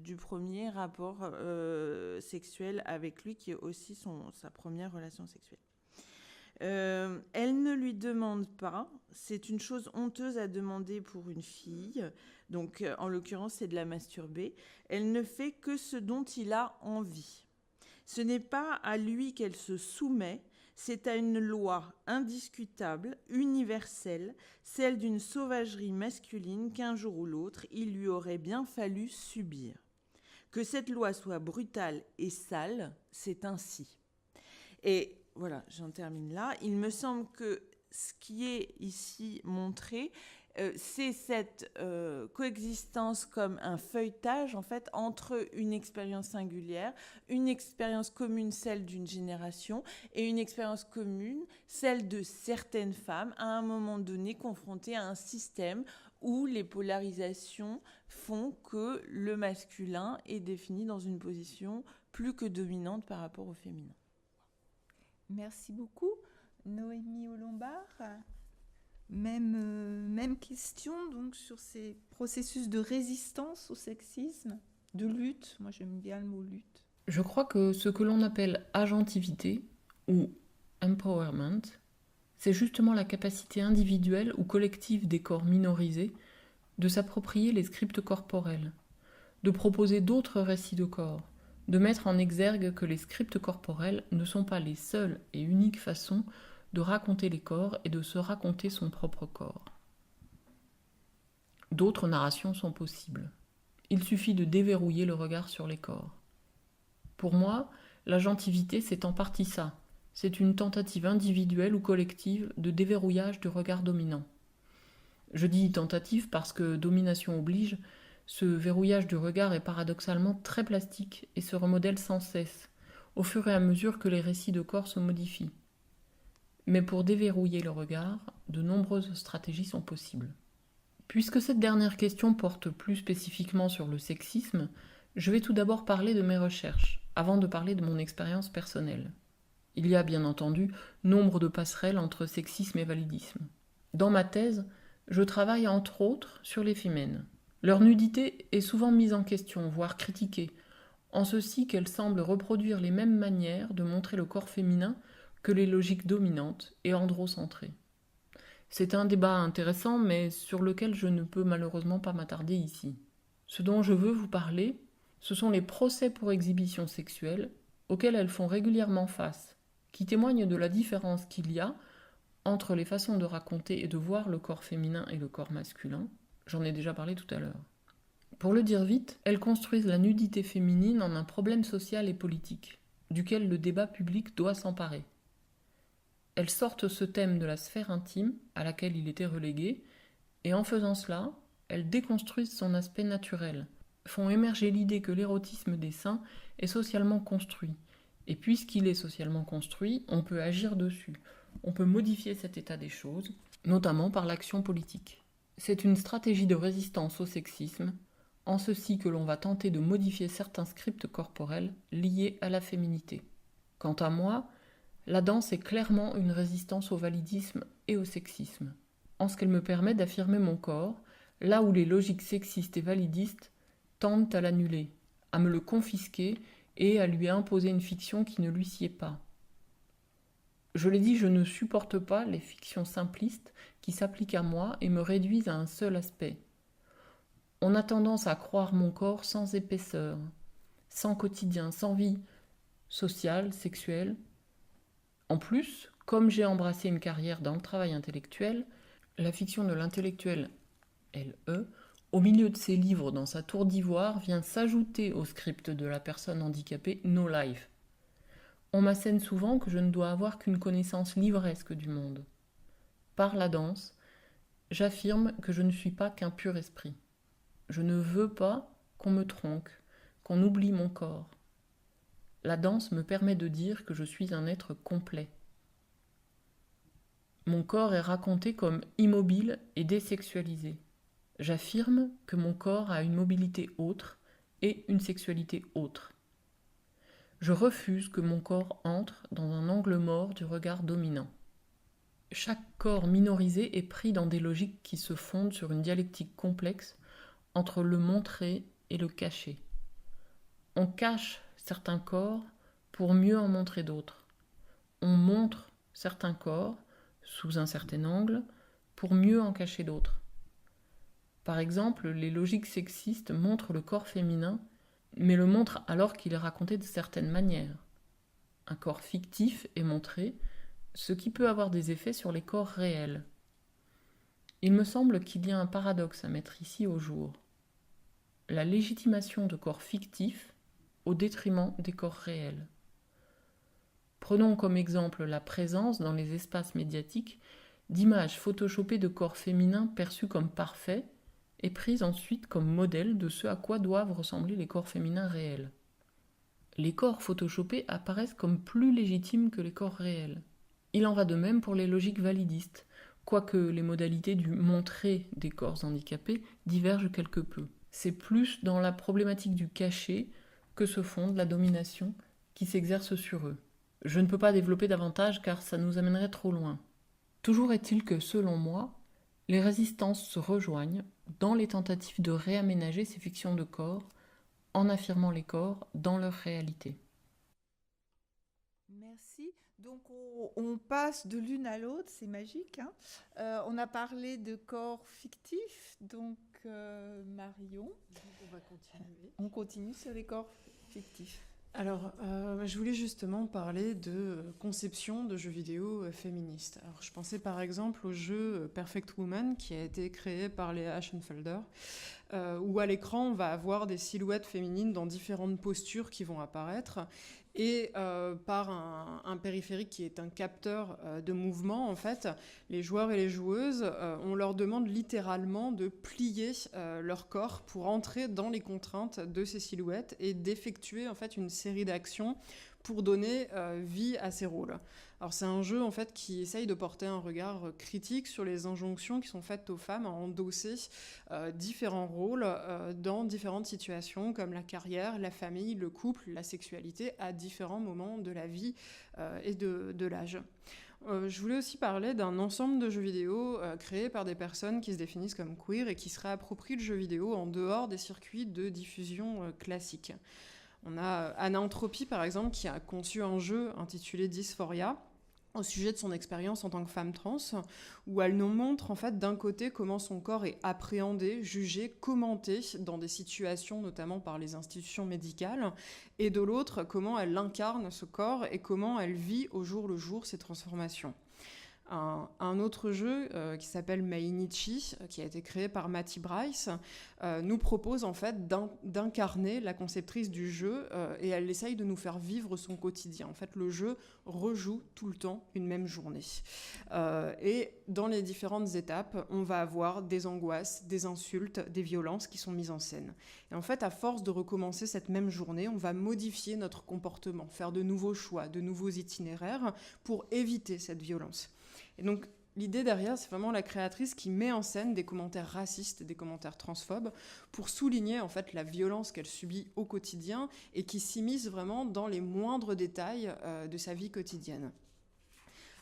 du premier rapport sexuel avec lui, qui est aussi sa première relation sexuelle. Elle ne lui demande pas, c'est une chose honteuse à demander pour une fille, donc en l'occurrence c'est de la masturber, elle ne fait que ce dont il a envie. Ce n'est pas à lui qu'elle se soumet, c'est à une loi indiscutable, universelle, celle d'une sauvagerie masculine qu'un jour ou l'autre il lui aurait bien fallu subir. Que cette loi soit brutale et sale, c'est ainsi. Et voilà, j'en termine là. Il me semble que ce qui est ici montré, c'est cette coexistence comme un feuilletage, en fait, entre une expérience singulière, une expérience commune, celle d'une génération, et une expérience commune, celle de certaines femmes, à un moment donné, confrontées à un système où les polarisations font que le masculin est défini dans une position plus que dominante par rapport au féminin. Merci beaucoup. Noémie Au-Lombard, même question donc sur ces processus de résistance au sexisme, de lutte. Moi, j'aime bien le mot lutte. Je crois que ce que l'on appelle agentivité ou empowerment, c'est justement la capacité individuelle ou collective des corps minorisés de s'approprier les scripts corporels, de proposer d'autres récits de corps, de mettre en exergue que les scripts corporels ne sont pas les seules et uniques façons de raconter les corps et de se raconter son propre corps. D'autres narrations sont possibles. Il suffit de déverrouiller le regard sur les corps. Pour moi, l'agentivité, c'est en partie ça. C'est une tentative individuelle ou collective de déverrouillage du regard dominant. Je dis tentative parce que domination oblige, ce verrouillage du regard est paradoxalement très plastique et se remodèle sans cesse, au fur et à mesure que les récits de corps se modifient. Mais pour déverrouiller le regard, de nombreuses stratégies sont possibles. Puisque cette dernière question porte plus spécifiquement sur le sexisme, je vais tout d'abord parler de mes recherches, avant de parler de mon expérience personnelle. Il y a bien entendu nombre de passerelles entre sexisme et validisme. Dans ma thèse, je travaille entre autres sur les femmes. Leur nudité est souvent mise en question, voire critiquée, en ceci qu'elle semble reproduire les mêmes manières de montrer le corps féminin que les logiques dominantes et androcentrées. C'est un débat intéressant, mais sur lequel je ne peux malheureusement pas m'attarder ici. Ce dont je veux vous parler, ce sont les procès pour exhibition sexuelle auxquels elles font régulièrement face, qui témoignent de la différence qu'il y a entre les façons de raconter et de voir le corps féminin et le corps masculin. J'en ai déjà parlé tout à l'heure. Pour le dire vite, elles construisent la nudité féminine en un problème social et politique, duquel le débat public doit s'emparer. Elles sortent ce thème de la sphère intime, à laquelle il était relégué, et en faisant cela, elles déconstruisent son aspect naturel, font émerger l'idée que l'érotisme des seins est socialement construit, et puisqu'il est socialement construit, on peut agir dessus, on peut modifier cet état des choses, notamment par l'action politique. C'est une stratégie de résistance au sexisme, en ceci que l'on va tenter de modifier certains scripts corporels liés à la féminité. Quant à moi, la danse est clairement une résistance au validisme et au sexisme, en ce qu'elle me permet d'affirmer mon corps, là où les logiques sexistes et validistes tendent à l'annuler, à me le confisquer et à lui imposer une fiction qui ne lui sied pas. Je l'ai dit, je ne supporte pas les fictions simplistes qui s'appliquent à moi et me réduisent à un seul aspect. On a tendance à croire mon corps sans épaisseur, sans quotidien, sans vie sociale, sexuelle. En plus, comme j'ai embrassé une carrière dans le travail intellectuel, la fiction de l'intellectuel L.E., au milieu de ses livres dans sa tour d'ivoire, vient s'ajouter au script de la personne handicapée No Life. On m'assène souvent que je ne dois avoir qu'une connaissance livresque du monde. Par la danse, j'affirme que je ne suis pas qu'un pur esprit. Je ne veux pas qu'on me tronque, qu'on oublie mon corps. La danse me permet de dire que je suis un être complet. Mon corps est raconté comme immobile et désexualisé. J'affirme que mon corps a une mobilité autre et une sexualité autre. Je refuse que mon corps entre dans un angle mort du regard dominant. Chaque corps minorisé est pris dans des logiques qui se fondent sur une dialectique complexe entre le montrer et le cacher. On cache certains corps pour mieux en montrer d'autres. On montre certains corps sous un certain angle pour mieux en cacher d'autres. Par exemple, les logiques sexistes montrent le corps féminin, mais le montrent alors qu'il est raconté de certaines manières. Un corps fictif est montré, ce qui peut avoir des effets sur les corps réels. Il me semble qu'il y a un paradoxe à mettre ici au jour. La légitimation de corps fictifs au détriment des corps réels. Prenons comme exemple la présence dans les espaces médiatiques d'images photoshopées de corps féminins perçus comme parfaits et prises ensuite comme modèle de ce à quoi doivent ressembler les corps féminins réels. Les corps photoshopés apparaissent comme plus légitimes que les corps réels. Il en va de même pour les logiques validistes, quoique les modalités du montrer des corps handicapés divergent quelque peu. C'est plus dans la problématique du cachet que se fonde la domination qui s'exerce sur eux. Je ne peux pas développer davantage car ça nous amènerait trop loin. Toujours est-il que, selon moi, les résistances se rejoignent dans les tentatives de réaménager ces fictions de corps en affirmant les corps dans leur réalité. Merci. Donc on passe de l'une à l'autre, c'est magique. Hein. On a parlé de corps fictifs, donc Marion. On va continuer. On continue sur les corps fictifs. Alors, je voulais justement parler de conception de jeux vidéo féministes. Alors, je pensais par exemple au jeu Perfect Woman qui a été créé par Léa Aschenfelder, où à l'écran on va avoir des silhouettes féminines dans différentes postures qui vont apparaître et par un périphérique qui est un capteur de mouvement, en fait, les joueurs et les joueuses, on leur demande littéralement de plier leur corps pour entrer dans les contraintes de ces silhouettes et d'effectuer en fait une série d'actions pour donner vie à ces rôles. Alors c'est un jeu en fait qui essaye de porter un regard critique sur les injonctions qui sont faites aux femmes à endosser différents rôles dans différentes situations comme la carrière, la famille, le couple, la sexualité à différents moments de la vie et de l'âge. Je voulais aussi parler d'un ensemble de jeux vidéo créés par des personnes qui se définissent comme queer et qui se réapproprient le jeu vidéo en dehors des circuits de diffusion classiques. On a Anna Entropy, par exemple, qui a conçu un jeu intitulé Dysphoria, au sujet de son expérience en tant que femme trans, où elle nous montre en fait d'un côté comment son corps est appréhendé, jugé, commenté dans des situations notamment par les institutions médicales, et de l'autre comment elle incarne ce corps et comment elle vit au jour le jour ces transformations. Un autre jeu qui s'appelle Mainichi, qui a été créé par Matty Bryce, nous propose en fait d'incarner la conceptrice du jeu et elle essaye de nous faire vivre son quotidien. En fait, le jeu rejoue tout le temps une même journée. Et dans les différentes étapes, on va avoir des angoisses, des insultes, des violences qui sont mises en scène. Et en fait, à force de recommencer cette même journée, on va modifier notre comportement, faire de nouveaux choix, de nouveaux itinéraires pour éviter cette violence. Et donc, l'idée derrière, c'est vraiment la créatrice qui met en scène des commentaires racistes, des commentaires transphobes, pour souligner en fait la violence qu'elle subit au quotidien et qui s'immisce vraiment dans les moindres détails de sa vie quotidienne.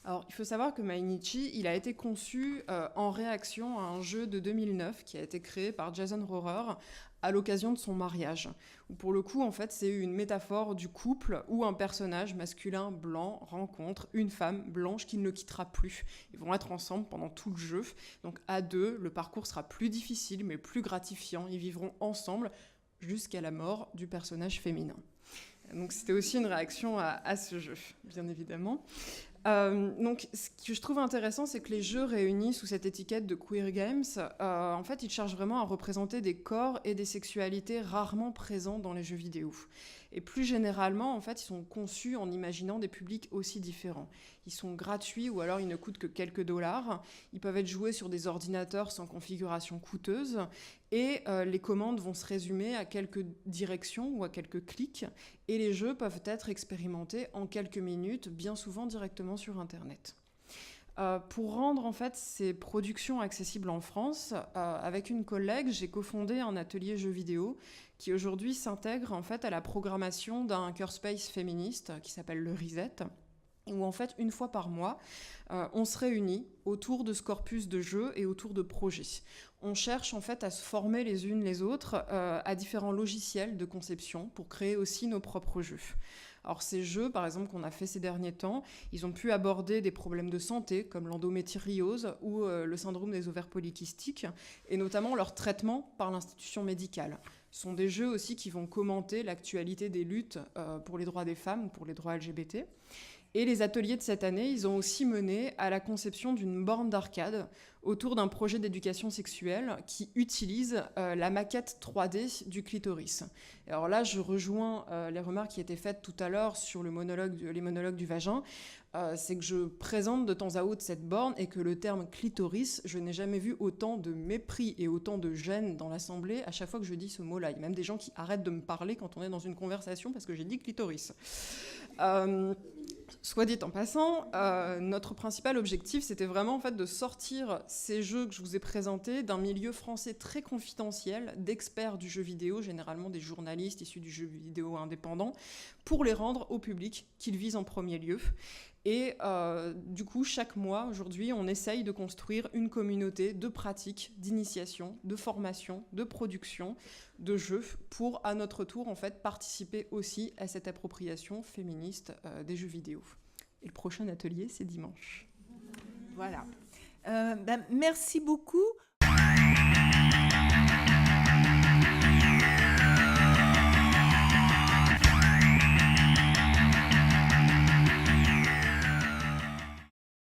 Alors, il faut savoir que Mainichi, il a été conçu en réaction à un jeu de 2009 qui a été créé par Jason Rohrer à l'occasion de son mariage. Où pour le coup, en fait, c'est une métaphore du couple où un personnage masculin blanc rencontre une femme blanche qu'il ne quittera plus. Ils vont être ensemble pendant tout le jeu. Donc à deux, le parcours sera plus difficile mais plus gratifiant. Ils vivront ensemble jusqu'à la mort du personnage féminin. Donc c'était aussi une réaction à ce jeu, bien évidemment. Donc, ce que je trouve intéressant, c'est que les jeux réunis sous cette étiquette de queer games, en fait, ils cherchent vraiment à représenter des corps et des sexualités rarement présents dans les jeux vidéo. Et plus généralement, en fait, ils sont conçus en imaginant des publics aussi différents. Ils sont gratuits ou alors ils ne coûtent que quelques dollars. Ils peuvent être joués sur des ordinateurs sans configuration coûteuse. Et les commandes vont se résumer à quelques directions ou à quelques clics. Et les jeux peuvent être expérimentés en quelques minutes, bien souvent directement sur Internet. Pour rendre en fait ces productions accessibles en France, avec une collègue, j'ai cofondé un atelier jeux vidéo qui aujourd'hui s'intègre en fait à la programmation d'un hackerspace féministe qui s'appelle le Reset, où en fait une fois par mois, on se réunit autour de ce corpus de jeux et autour de projets. On cherche en fait à se former les unes les autres à différents logiciels de conception pour créer aussi nos propres jeux. Alors ces jeux, par exemple, qu'on a fait ces derniers temps, ils ont pu aborder des problèmes de santé comme l'endométriose ou le syndrome des ovaires polykystiques, et notamment leur traitement par l'institution médicale. Ce sont des jeux aussi qui vont commenter l'actualité des luttes pour les droits des femmes ou pour les droits LGBT. Et les ateliers de cette année, ils ont aussi mené à la conception d'une borne d'arcade autour d'un projet d'éducation sexuelle qui utilise la maquette 3D du clitoris. Et alors là, je rejoins les remarques qui étaient faites tout à l'heure sur les monologues du vagin. C'est que je présente de temps à autre cette borne et que le terme clitoris, je n'ai jamais vu autant de mépris et autant de gêne dans l'Assemblée à chaque fois que je dis ce mot-là. Il y a même des gens qui arrêtent de me parler quand on est dans une conversation parce que j'ai dit clitoris. Soit dit en passant, notre principal objectif, c'était vraiment en fait, de sortir ces jeux que je vous ai présentés d'un milieu français très confidentiel, d'experts du jeu vidéo, généralement des journalistes issus du jeu vidéo indépendant, pour les rendre au public qu'ils visent en premier lieu. Et du coup, chaque mois, aujourd'hui, on essaye de construire une communauté de pratiques, d'initiation, de formation, de production, de jeux, pour, à notre tour, en fait, participer aussi à cette appropriation féministe des jeux vidéo. Et le prochain atelier, c'est dimanche. Voilà. Merci beaucoup.